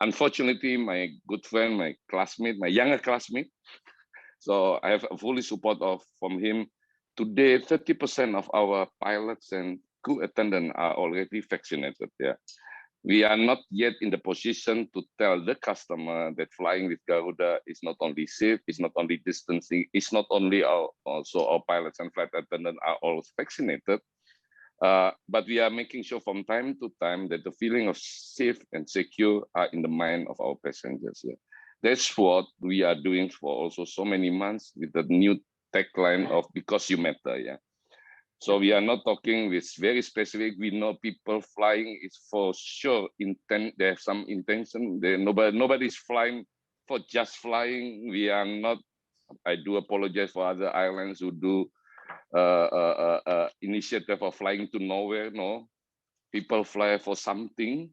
Speaker 6: unfortunately my good friend, my classmate, my younger classmate. So I have fully support from him. Today, 30% of our pilots and crew attendants are already vaccinated. Yeah, we are not yet in the position to tell the customer that flying with Garuda is not only safe, it's not only distancing, it's not only also our pilots and flight attendants are all vaccinated. But we are making sure from time to time that the feeling of safe and secure are in the mind of our passengers. Yeah. That's what we are doing for also so many months with the new tagline of "Because You Matter." Yeah. So we are not talking with very specific. We know people flying is for sure intent. They have some intention. Nobody's flying for just flying. We are not. I do apologize for other airlines who do initiative of flying to nowhere. No, people fly for something.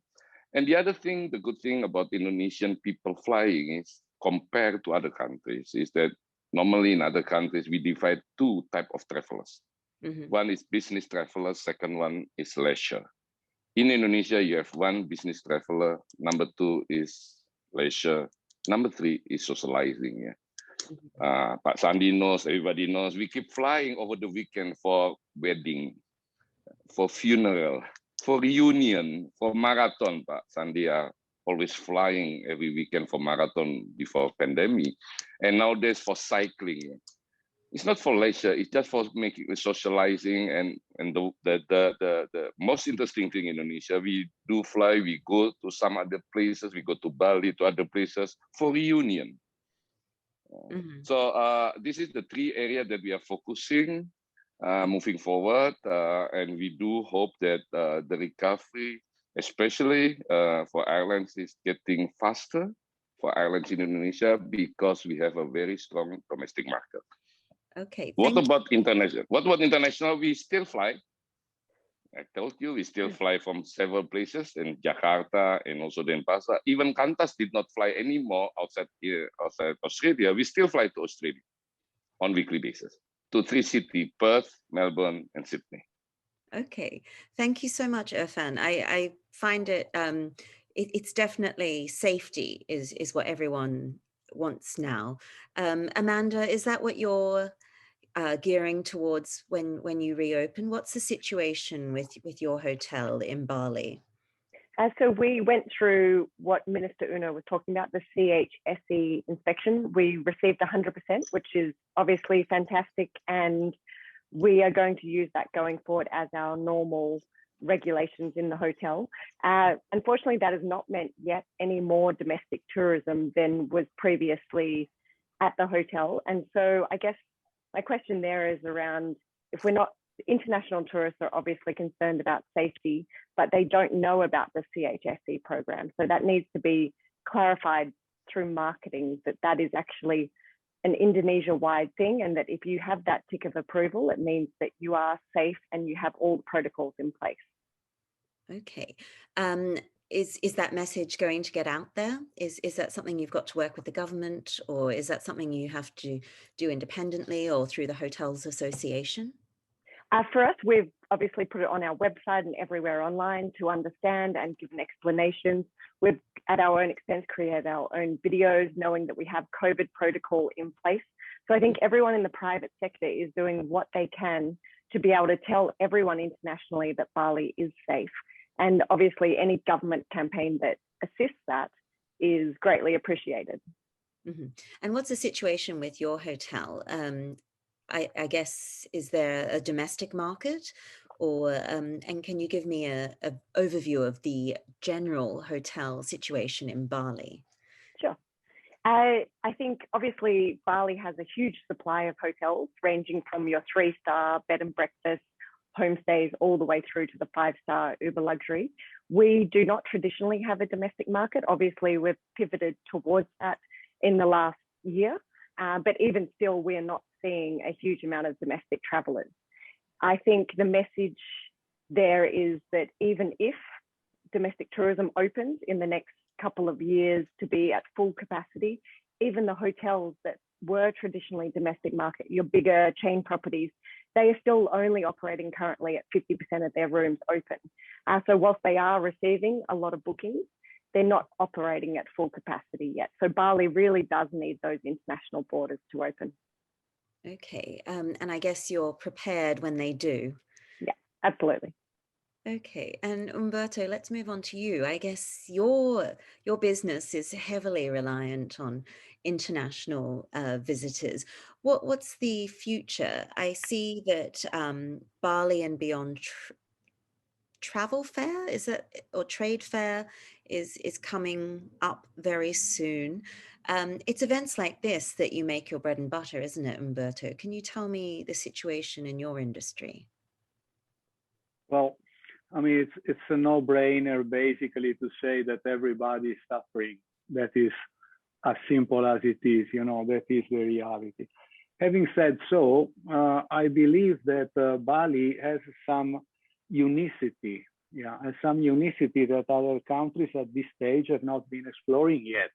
Speaker 6: And the other thing, the good thing about Indonesian people flying is compared to other countries is that normally in other countries we divide two types of travelers. One is business travelers, second one is leisure. In Indonesia, you have one business traveler, number two is leisure, number three is socializing. Yeah. Pak Sandi knows, everybody knows, we keep flying over the weekend for wedding, for funeral, for reunion, for marathon. Pak Sandi are always flying every weekend for marathon before pandemic. And nowadays for cycling. Yeah. It's not for leisure, it's just for making socializing and the most interesting thing in Indonesia, we do fly, we go to some other places, we go to Bali, to other places for reunion. So this is the three areas that we are focusing moving forward. And we do hope that the recovery, especially for airlines, is getting faster for airlines in Indonesia because we have a very strong domestic market.
Speaker 3: Okay.
Speaker 6: What about international? What about international? We still fly. I told you we still fly from several places in Jakarta and also Denpasar. Even Qantas did not fly anymore outside Australia. We still fly to Australia on weekly basis to 3 cities: Perth, Melbourne, and Sydney.
Speaker 3: Okay, thank you so much, Irfan. I find it it's definitely safety is what everyone wants now. Amanda, is that what you're gearing towards when you reopen? What's the situation with your hotel in Bali?
Speaker 7: So we went through what Minister Uno was talking about, the CHSE inspection. We received 100%, which is obviously fantastic. And we are going to use that going forward as our normal regulations in the hotel. Unfortunately, that has not meant yet any more domestic tourism than was previously at the hotel. And so I guess my question there is around, if we're not, international tourists are obviously concerned about safety, but they don't know about the CHSE program. So that needs to be clarified through marketing, that is actually an Indonesia-wide thing, and that if you have that tick of approval, it means that you are safe and you have all the protocols in place.
Speaker 3: Okay. is that message going to get out there? Is that something you've got to work with the government, or is that something you have to do independently or through the Hotels Association?
Speaker 7: For us, we've obviously put it on our website and everywhere online to understand and give an explanation. We've, at our own expense, created our own videos, knowing that we have COVID protocol in place. So I think everyone in the private sector is doing what they can to be able to tell everyone internationally that Bali is safe. And obviously any government campaign that assists that is greatly appreciated.
Speaker 3: Mm-hmm. And what's the situation with your hotel? I guess, is there a domestic market, or and can you give me a overview of the general hotel situation in Bali?
Speaker 7: Sure. I think obviously Bali has a huge supply of hotels, ranging from your 3-star bed and breakfast, homestays, all the way through to the 5-star uber luxury. We do not traditionally have a domestic market. Obviously, we've pivoted towards that in the last year, but even still, we're not seeing a huge amount of domestic travelers. I think the message there is that even if domestic tourism opens in the next couple of years to be at full capacity, even the hotels that were traditionally domestic market, your bigger chain properties, they are still only operating currently at 50% of their rooms open. So whilst they are receiving a lot of bookings, they're not operating at full capacity yet. So Bali really does need those international borders to open.
Speaker 3: Okay, and I guess you're prepared when they do.
Speaker 7: Yeah, absolutely.
Speaker 3: Okay, and Umberto, let's move on to you. I guess your business is heavily reliant on international visitors. What's the future? I see that Bali and Beyond Travel Fair, is it, or Trade Fair, is coming up very soon. It's events like this that you make your bread and butter, isn't it, Umberto? Can you tell me the situation in your industry?
Speaker 8: Well, I mean, it's a no-brainer basically to say that everybody is suffering. That is as simple as it is, you know, that is the reality. Having said so, I believe that Bali has some unicity, some unicity that other countries at this stage have not been exploring yet.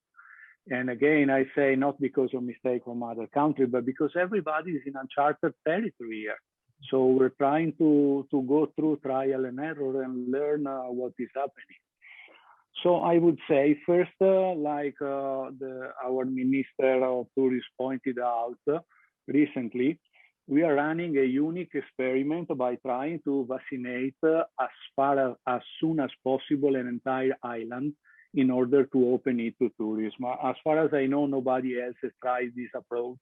Speaker 8: And again, I say not because of mistake from other countries, but because everybody is in uncharted territory here. So we're trying to go through trial and error and learn what is happening. So I would say first, like our Minister of Tourism pointed out recently, we are running a unique experiment by trying to vaccinate as soon as possible an entire island in order to open it to tourism. As far as I know, nobody else has tried this approach.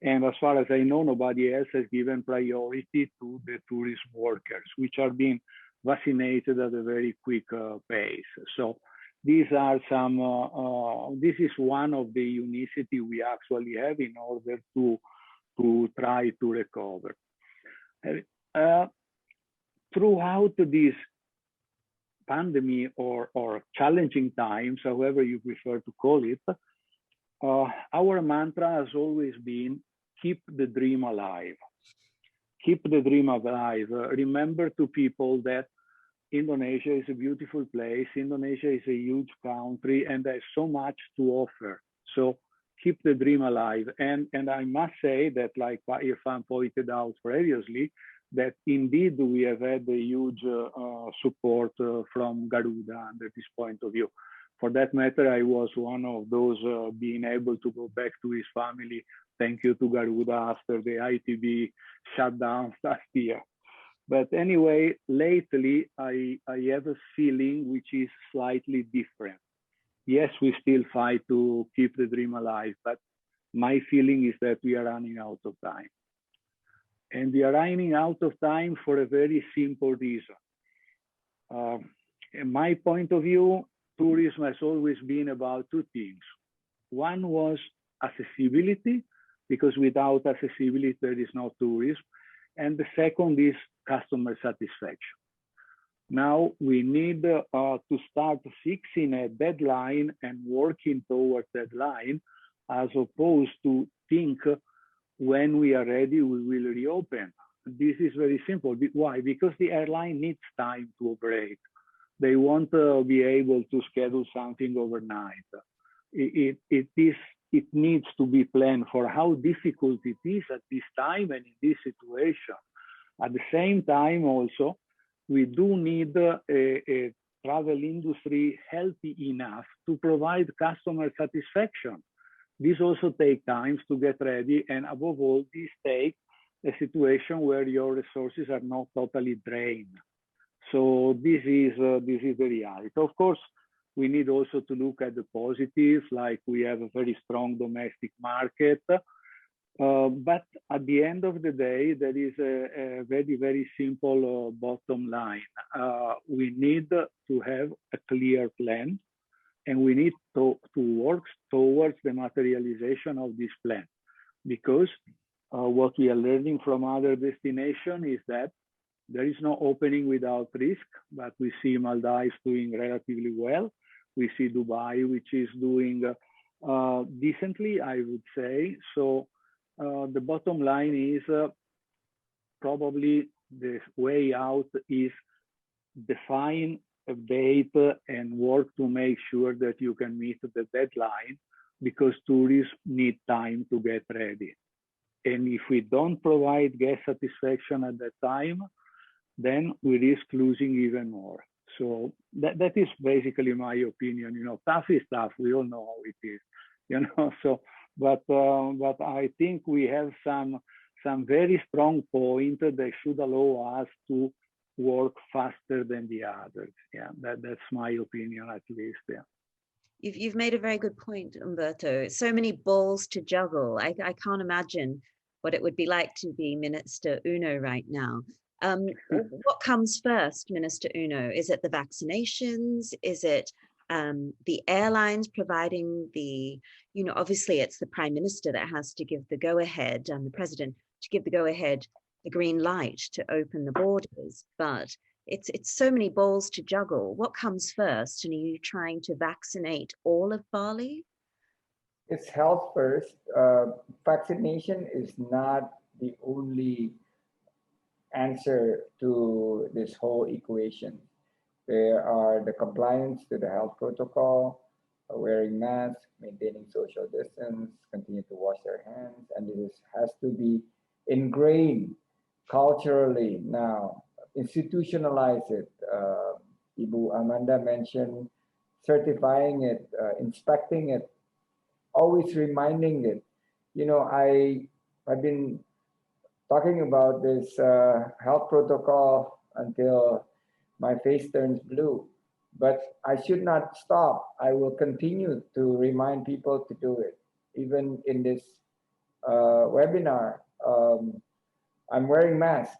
Speaker 8: And as far as I know, nobody else has given priority to the tourism workers, which are being vaccinated at a very quick pace. So these are some, this is one of the unicity we actually have in order to try to recover. Throughout this pandemic or challenging times, however you prefer to call it, our mantra has always been, keep the dream alive. Keep the dream alive. Remember to people that Indonesia is a beautiful place. Indonesia is a huge country and there's so much to offer. So keep the dream alive. And I must say that, like Irfan pointed out previously, that indeed we have had a huge support from Garuda under this point of view. For that matter, I was one of those being able to go back to his family. Thank you to Garuda after the ITB shutdown last year. But anyway, lately, I have a feeling which is slightly different. Yes, we still fight to keep the dream alive, but my feeling is that we are running out of time. And we are running out of time for a very simple reason. In my point of view, tourism has always been about two things. One was accessibility, because without accessibility, there is no tourism. And the second is customer satisfaction. Now we need to start fixing a deadline and working towards that line, as opposed to think when we are ready, we will reopen. This is very simple. Why? Because the airline needs time to operate. They won't be able to schedule something overnight. It needs to be planned for how difficult it is at this time and in this situation. At the same time, also, we do need a travel industry healthy enough to provide customer satisfaction. This also takes time to get ready, and above all, this takes a situation where your resources are not totally drained. So this is the reality. Of course, we need also to look at the positives, like we have a very strong domestic market. But at the end of the day, there is a very, very simple bottom line. We need to have a clear plan, and we need to work towards the materialization of this plan. Because what we are learning from other destinations is that there is no opening without risk, but we see Maldives doing relatively well. We see Dubai, which is doing decently, I would say. So the bottom line is probably the way out is define a date and work to make sure that you can meet the deadline, because tourists need time to get ready. And if we don't provide guest satisfaction at that time, then we risk losing even more. So that is basically my opinion. You know, tough is tough. We all know how it is. You know, so but I think we have some very strong point that should allow us to work faster than the others. Yeah, that's my opinion at least. Yeah.
Speaker 3: You've made a very good point, Umberto. So many balls to juggle. I can't imagine what it would be like to be Minister Uno right now. What comes first, Minister Uno? Is it the vaccinations? Is it the airlines providing the, you know, obviously it's the Prime Minister that has to give the go-ahead and the President to give the go-ahead, the green light to open the borders, but it's so many balls to juggle. What comes first? And are you trying to vaccinate all of Bali?
Speaker 5: It's health first. Vaccination is not the only answer to this whole equation. There are the compliance to the health protocol, wearing masks, maintaining social distance, continue to wash their hands, and this has to be ingrained culturally now. Institutionalize it. Ibu Amanda mentioned certifying it, inspecting it, always reminding it. You know, I've been talking about this health protocol until my face turns blue, but I should not stop. I will continue to remind people to do it. Even in this webinar, I'm wearing mask,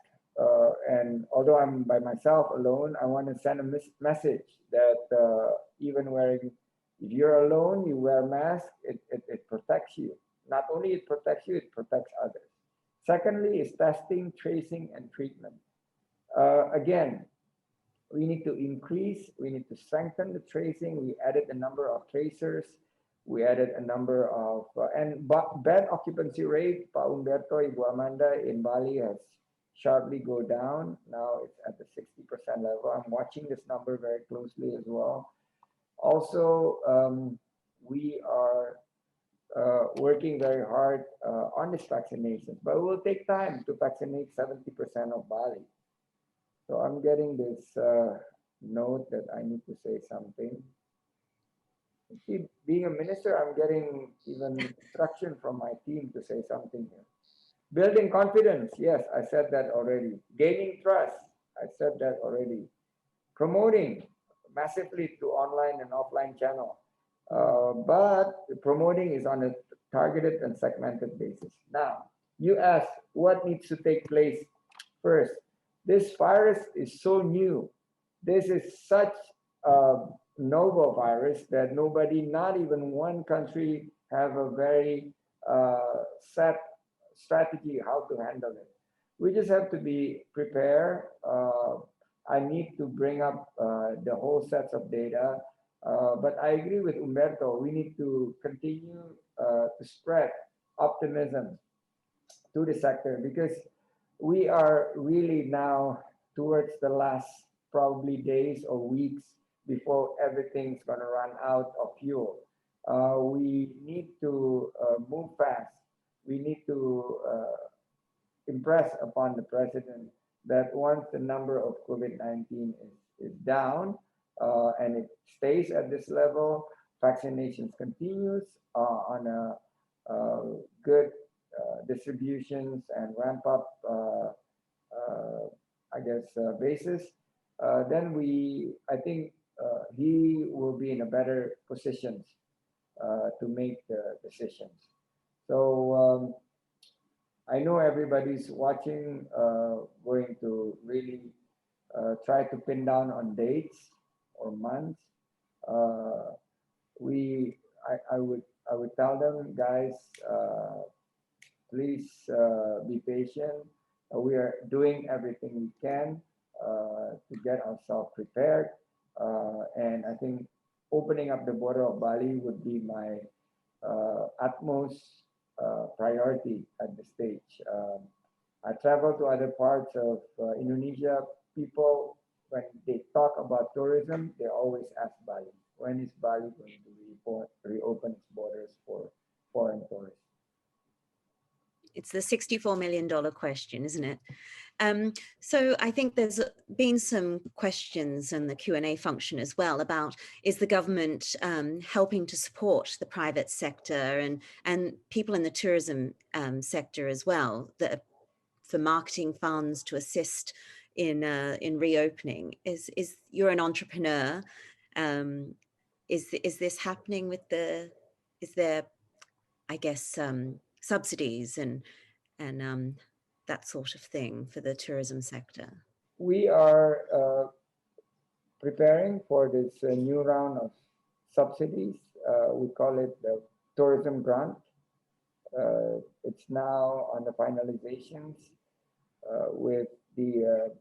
Speaker 5: and although I'm by myself alone, I want to send a message that even wearing, if you're alone, you wear a mask, it protects you. Not only it protects you, it protects others. Secondly is testing, tracing, and treatment. Again, we need to increase, we need to strengthen the tracing. We added a number of tracers. We added a number of, and bed occupancy rate, Pa Umberto, Ibu Amanda, in Bali has sharply go down. Now it's at the 60% level. I'm watching this number very closely as well. Also, we are working very hard on this vaccination, but it will take time to vaccinate 70% of Bali. So I'm getting this note that I need to say something. See, being a minister, I'm getting even instruction from my team to say something here. Building confidence, yes, I said that already. Gaining trust, I said that already. Promoting massively to online and offline channel. But promoting is on a targeted and segmented basis. Now, you ask what needs to take place first. This virus is so new. This is such a novel virus that nobody, not even one country, have a very set strategy how to handle it. We just have to be prepared. I need to bring up the whole sets of data. But I agree with Umberto. We need to continue to spread optimism to the sector, because we are really now towards the last probably days or weeks before everything's going to run out of fuel. We need to move fast. We need to impress upon the president that once the number of COVID-19 is down and it stays at this level, vaccinations continues on a good distributions and ramp up, basis, then I think he will be in a better position to make the decisions. So I know everybody's watching, going to really try to pin down on dates or months. I would tell them, guys, please be patient. We are doing everything we can to get ourselves prepared. And I think opening up the border of Bali would be my utmost priority at this stage. I travel to other parts of Indonesia. People, when they talk about tourism, they always ask Bali, when is Bali going to reopen its borders for foreign tourists?
Speaker 3: It's the $64 million question, isn't it? So I think there's been some questions in the Q&A function as well about, is the government helping to support the private sector and people in the tourism sector as well, that for marketing funds to assist in reopening? Is you're an entrepreneur? Is this happening with is there, I guess, subsidies and that sort of thing for the tourism sector?
Speaker 5: We are preparing for this new round of subsidies. We call it the tourism grant. It's now on the finalizations with the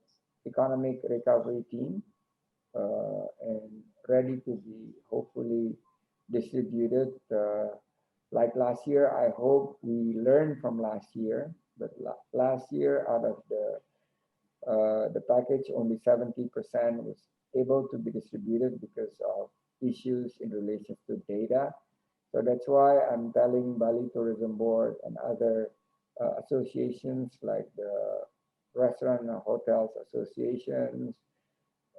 Speaker 5: economic recovery team and ready to be hopefully distributed. Like last year, I hope we learned from last year, but last year out of the package, only 70% was able to be distributed because of issues in relation to data. So that's why I'm telling Bali Tourism Board and other associations like the Restaurant and Hotels Associations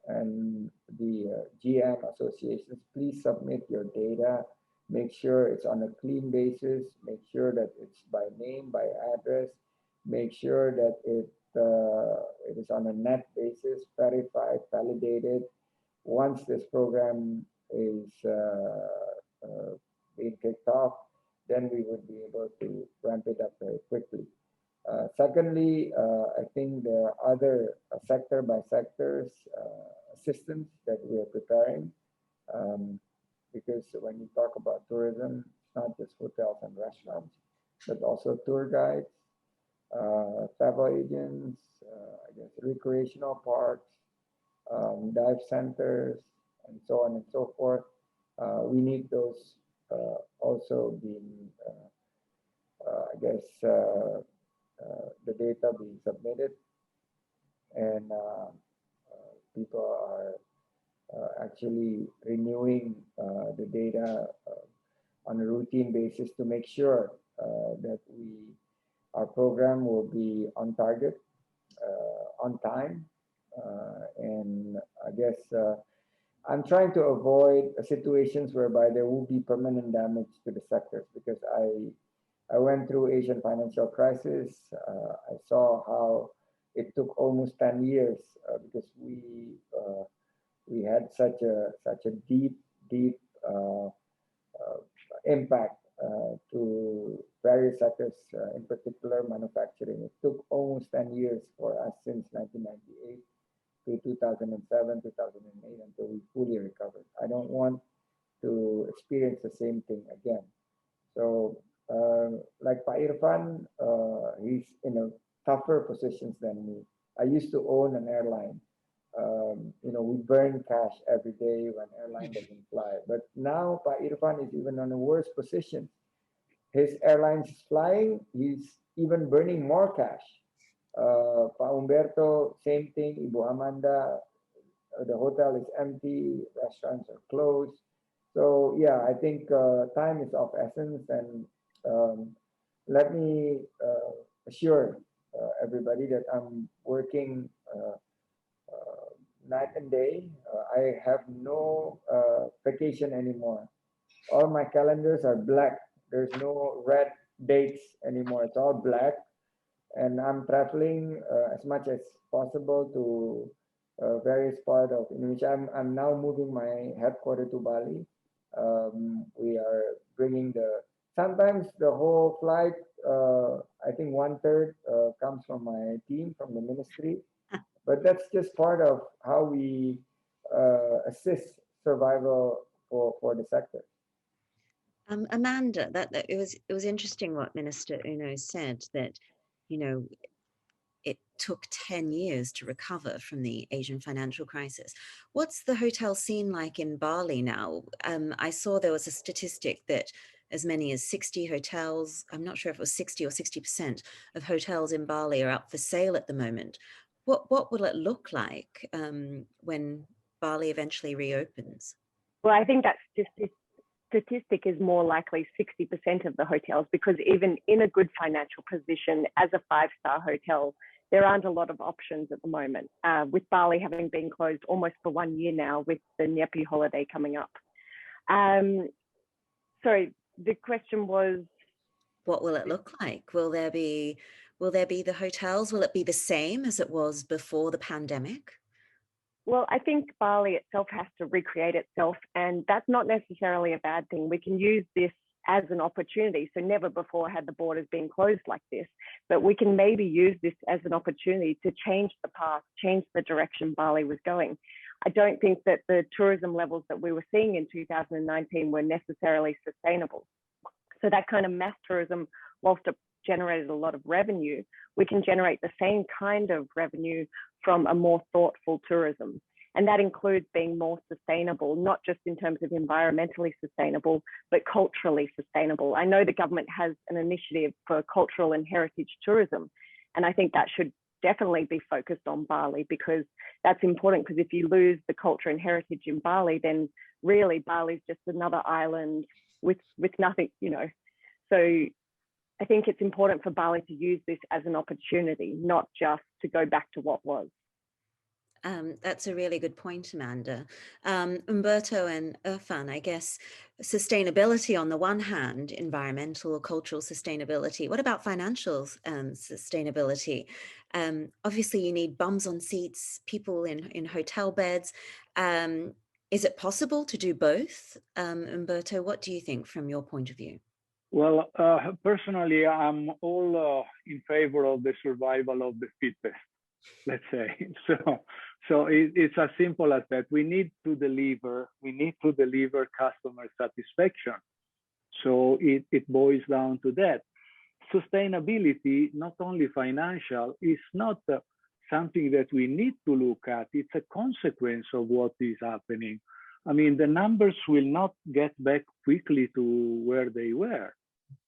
Speaker 5: and the GM associations, please submit your data. Make sure it's on a clean basis. Make sure that it's by name, by address. Make sure that it is on a net basis, verified, validated. Once this program is being kicked off, then we would be able to ramp it up very quickly. Secondly, I think there are other sector by sectors assistance that we are preparing. Because when you talk about tourism, it's not just hotels and restaurants, but also tour guides, travel agents, recreational parks, dive centers, and so on and so forth. We need those also being, the data being submitted, and people are actually renewing the data on a routine basis to make sure that our program will be on target, on time, and I guess I'm trying to avoid situations whereby there will be permanent damage to the sectors, because I went through Asian financial crisis. I saw how it took almost 10 years because we had such a deep impact to various sectors, in particular manufacturing. It took almost 10 years for us since 1998 to 2007, 2008 until we fully recovered. I don't want to experience the same thing again. So like Pak Irfan, he's in a tougher positions than me. I used to own an airline. We burn cash every day when airline doesn't fly. But now Pak Irfan is even on a worse position. His airline is flying, he's even burning more cash. Pak Umberto, same thing. Ibu Amanda, the hotel is empty, restaurants are closed. So yeah, I think time is of essence, and let me assure everybody that I'm working night and day. I have no vacation anymore. All my calendars are black. There's no red dates anymore. It's all black, and I'm traveling as much as possible to various parts of Indonesia. I'm now moving my headquarters to Bali. We are bringing sometimes the whole flight, I think one third comes from my team, from the ministry, but that's just part of how we assist survival for the sector.
Speaker 3: Amanda, that it was interesting what Minister Uno said, that, you know, it took 10 years to recover from the Asian financial crisis. What's the hotel scene like in Bali now? I saw there was a statistic that as many as 60 hotels, I'm not sure if it was 60 or 60% of hotels in Bali are up for sale at the moment. What will it look like when Bali eventually reopens?
Speaker 7: Well, I think that statistic is more likely 60% of the hotels, because even in a good financial position as a five-star hotel, there aren't a lot of options at the moment, with Bali having been closed almost for 1 year now, with the Nyepi holiday coming up. Sorry, the question was,
Speaker 3: what will it look like? Will there be the hotels? Will it be the same as it was before the pandemic?
Speaker 7: Well, I think Bali itself has to recreate itself, and that's not necessarily a bad thing. We can use this as an opportunity. So never before had the borders been closed like this, but we can maybe use this as an opportunity to change the path, change the direction Bali was going. I don't think that the tourism levels that we were seeing in 2019 were necessarily sustainable. So that kind of mass tourism, whilst it generated a lot of revenue, we can generate the same kind of revenue from a more thoughtful tourism. And that includes being more sustainable, not just in terms of environmentally sustainable, but culturally sustainable. I know the government has an initiative for cultural and heritage tourism, and I think that should definitely be focused on Bali, because that's important, because if you lose the culture and heritage in Bali, then really Bali's just another island with nothing, you know. So I think it's important for Bali to use this as an opportunity, not just to go back to what was.
Speaker 3: That's a really good point, Amanda. Umberto and Irfan, I guess sustainability on the one hand, environmental or cultural sustainability. What about financial sustainability? Obviously, you need bums on seats, people in hotel beds. Is it possible to do both? Umberto, what do you think from your point of view?
Speaker 8: Well, personally, I'm all in favor of the survival of the fittest, let's say. So it's as simple as that. We need to deliver customer satisfaction. So it boils down to that. Sustainability, not only financial, is not something that we need to look at. It's a consequence of what is happening. I mean, the numbers will not get back quickly to where they were.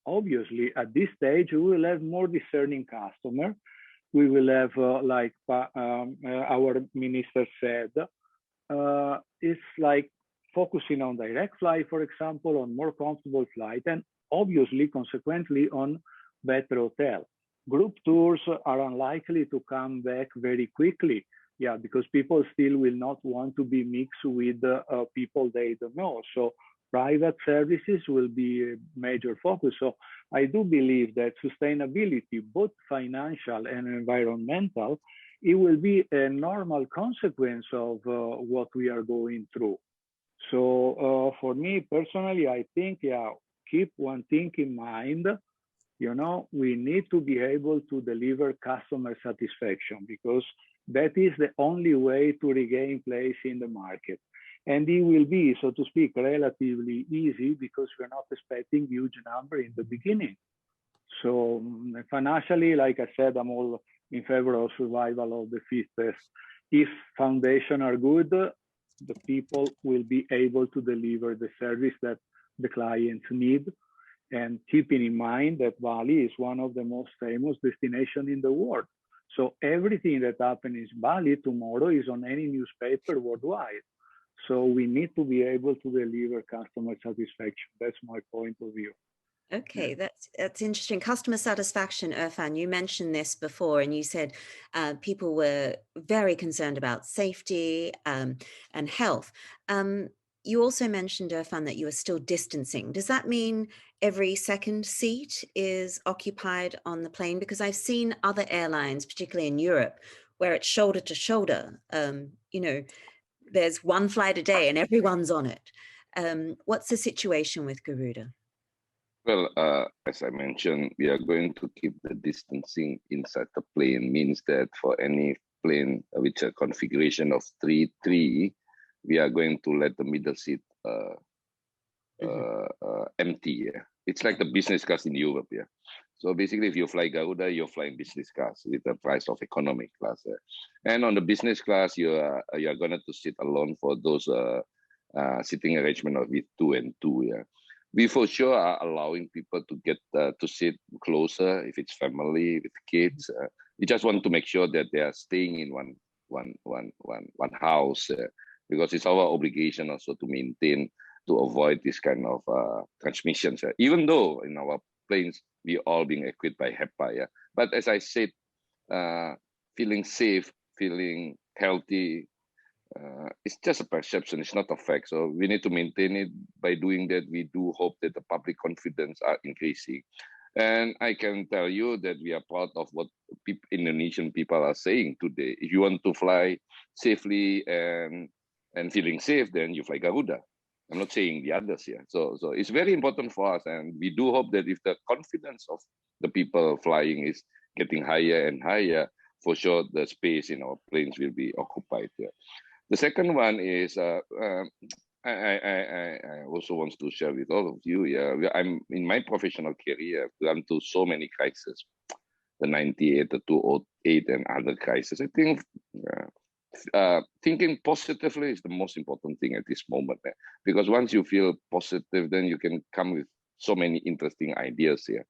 Speaker 8: Obviously, at this stage, we will have more discerning customers. We will have, like our minister said, it's like focusing on direct flight, for example, on more comfortable flight, and obviously, consequently, on better hotel. Group tours are unlikely to come back very quickly. Yeah, because people still will not want to be mixed with people they don't know. So private services will be a major focus. So I do believe that sustainability, both financial and environmental, it will be a normal consequence of what we are going through. So for me personally, I think, yeah, keep one thing in mind. You know, we need to be able to deliver customer satisfaction, because that is the only way to regain place in the market. And it will be, so to speak, relatively easy, because we're not expecting huge number in the beginning. So financially, like I said, I'm all in favor of survival of the fittest. If foundations are good, the people will be able to deliver the service that the clients need. And keeping in mind that Bali is one of the most famous destinations in the world. So everything that happens in Bali tomorrow is on any newspaper worldwide. So we need to be able to deliver customer satisfaction. That's my point of view.
Speaker 3: Okay, that's interesting. Customer satisfaction, Irfan, you mentioned this before, and you said people were very concerned about safety and health. You also mentioned, Irfan, that you are still distancing. Does that mean every second seat is occupied on the plane? Because I've seen other airlines, particularly in Europe, where it's shoulder to shoulder. You know, there's one flight a day and everyone's on it. What's the situation with Garuda?
Speaker 6: Well, as I mentioned, we are going to keep the distancing inside the plane. Means that for any plane with a configuration of 3-3, we are going to let the middle seat empty. Yeah? It's like the business class in Europe. Yeah. So basically, if you fly Garuda, you're flying business class with the price of economic class. And on the business class, you are going to sit alone for those sitting arrangement of with 2 and 2. Yeah. We for sure are allowing people to get to sit closer if it's family with kids. We just want to make sure that they are staying in one house because it's our obligation also to maintain, to avoid this kind of transmissions. Even though in our planes we all being equipped by HEPA, yeah. But as I said, feeling safe, feeling healthy. It's just a perception, it's not a fact. So we need to maintain it. By doing that, we do hope that the public confidence are increasing. And I can tell you that we are proud of what Indonesian people are saying today. If you want to fly safely and feeling safe, then you fly Garuda. I'm not saying the others here. So it's very important for us. And we do hope that if the confidence of the people flying is getting higher and higher, for sure the space in our planes will be occupied. Yeah. The second one is I also want to share with all of you. Yeah, I'm in my professional career. I've gone through so many crises, the 98, the 208, and other crises. I think thinking positively is the most important thing at this moment. Because once you feel positive, then you can come with so many interesting ideas here.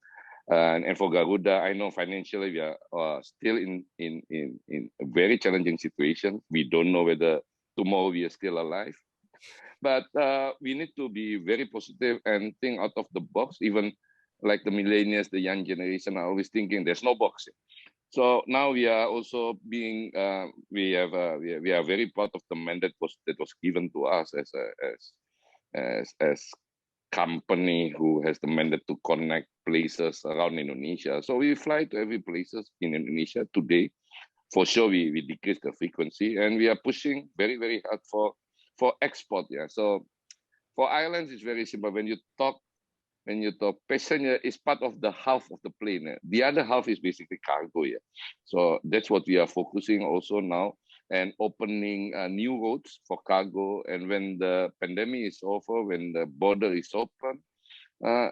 Speaker 6: And for Garuda, I know financially we are still in a very challenging situation. We don't know whether tomorrow we are still alive. But we need to be very positive and think out of the box. Even like the millennials, the young generation are always thinking there's no box. So now we are also being we are very proud of the mandate that was given to us as company who has the mandate to connect places around Indonesia. So we fly to every places in Indonesia today. For sure, we decrease the frequency and we are pushing very, very hard for export. Yeah. So for islands, it's very simple. When you talk passenger is part of the half of the plane. The other half is basically cargo. Yeah. So that's what we are focusing also now and opening new routes for cargo. And when the pandemic is over, when the border is open,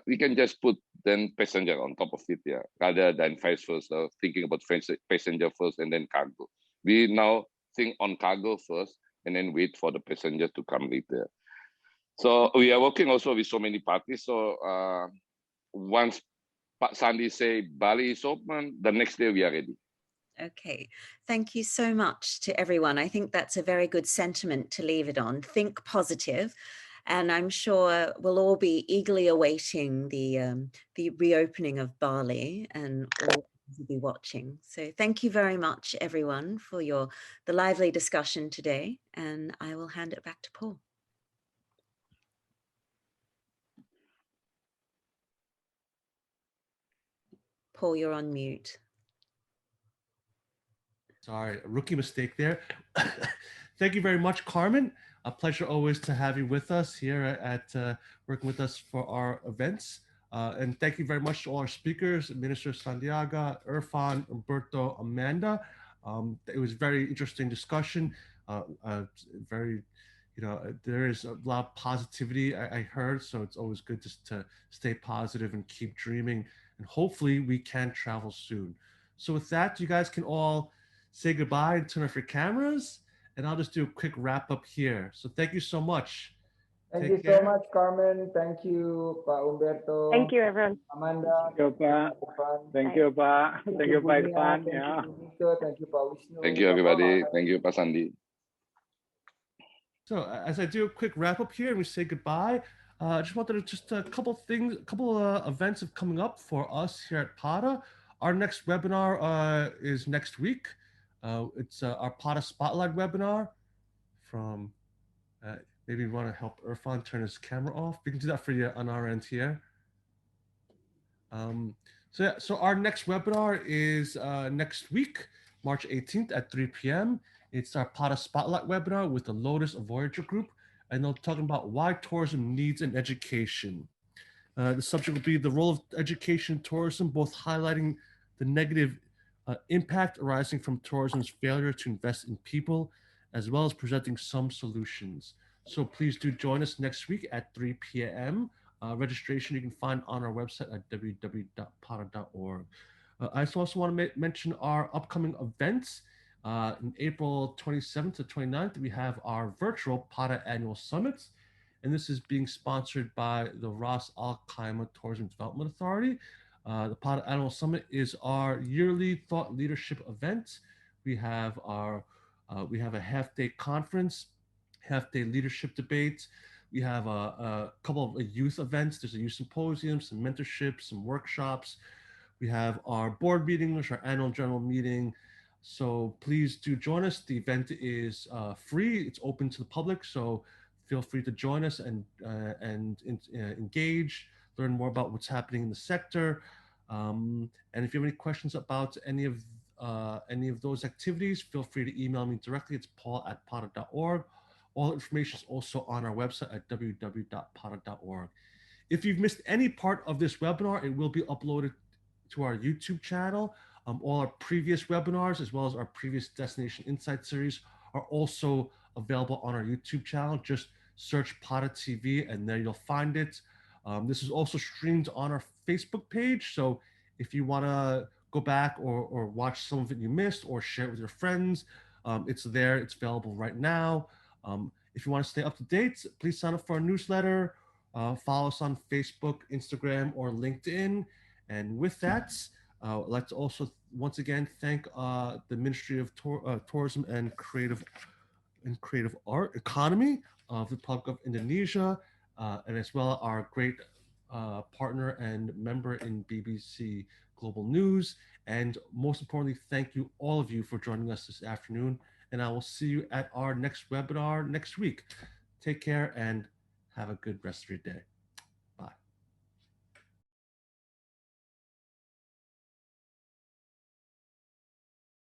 Speaker 6: we can just put then passenger on top of it, yeah, rather than vice versa, thinking about passenger first and then cargo. We now think on cargo first and then wait for the passenger to come later. So we are working also with so many parties. So once Pak Sandi say Bali is open, the next day we are ready.
Speaker 3: Okay, thank you so much to everyone. I think that's a very good sentiment to leave it on. Think positive. And I'm sure we'll all be eagerly awaiting the reopening of Bali, and all will be watching. So thank you very much, everyone, for the lively discussion today. And I will hand it back to Paul. Paul, you're on mute.
Speaker 1: Sorry, a rookie mistake there. Thank you very much, Carmen. A pleasure always to have you with us here at working with us for our events. And thank you very much to all our speakers, Minister Santiago, Irfan, Umberto, Amanda. It was a very interesting discussion. Very, there is a lot of positivity I heard, so it's always good just to stay positive and keep dreaming. And hopefully we can travel soon. So with that, you guys can all say goodbye and turn off your cameras, and I'll just do a quick wrap up here. So thank you so much.
Speaker 5: Thank
Speaker 1: Take
Speaker 5: you
Speaker 1: care.
Speaker 5: so much, Carmen. Thank you, Pak Umberto.
Speaker 7: Thank you, everyone.
Speaker 5: Amanda.
Speaker 8: Thank you, Pak.
Speaker 5: Irfan.
Speaker 8: Thank you, Pak. Thank you, Pak
Speaker 5: Bunia.
Speaker 8: Irfan.
Speaker 5: Thank
Speaker 8: Yeah.
Speaker 5: you, Nico. Thank you, Pak Wisnu.
Speaker 6: Thank you, everybody. Thank you, Pak Sandi.
Speaker 1: So as I do a quick wrap up here and we say goodbye, I just wanted to just a couple things, a couple events have coming up for us here at PATA. Our next webinar is next week. It's our PATA Spotlight webinar from, maybe we want to help Irfan turn his camera off. We can do that for you on our end here. So our next webinar is next week, March 18th at 3 p.m. It's our PATA Spotlight webinar with the Lotus Voyager Group, and they're talking about why tourism needs an education. The subject will be the role of education in tourism, both highlighting the negative impact arising from tourism's failure to invest in people, as well as presenting some solutions. So please do join us next week at 3 p.m. Registration you can find on our website at www.pata.org. I also want to mention our upcoming events. In April 27th to 29th, we have our virtual PATA Annual Summits, and this is being sponsored by the Ras Al Khaimah Tourism Development Authority. The PATA Annual Summit is our yearly thought leadership event. We have a half-day conference, half-day leadership debates. We have a couple of youth events. There's a youth symposium, some mentorships, some workshops. We have our board meeting, which is our annual general meeting. So please do join us. The event is free. It's open to the public. So feel free to join us and engage, learn more about what's happening in the sector. And if you have any questions about any of those activities, feel free to email me directly. It's paul@pata.org. All information is also on our website at www.pata.org. If you've missed any part of this webinar, it will be uploaded to our YouTube channel. All our previous webinars, as well as our previous Destination Insight series, are also available on our YouTube channel. Just search PATA TV and there you'll find it. This is also streamed on our Facebook page. So if you want to go back or watch some of it you missed or share it with your friends, it's there. It's available right now. If you want to stay up to date, please sign up for our newsletter. Follow us on Facebook, Instagram, or LinkedIn. And with that, I'd like to also once again thank the Ministry of Tourism and Creative Art Economy of the Republic of Indonesia, and as well our great partner and member in BBC Global News. And most importantly, thank you all of you for joining us this afternoon. And I will see you at our next webinar next week. Take care and have a good rest of your day.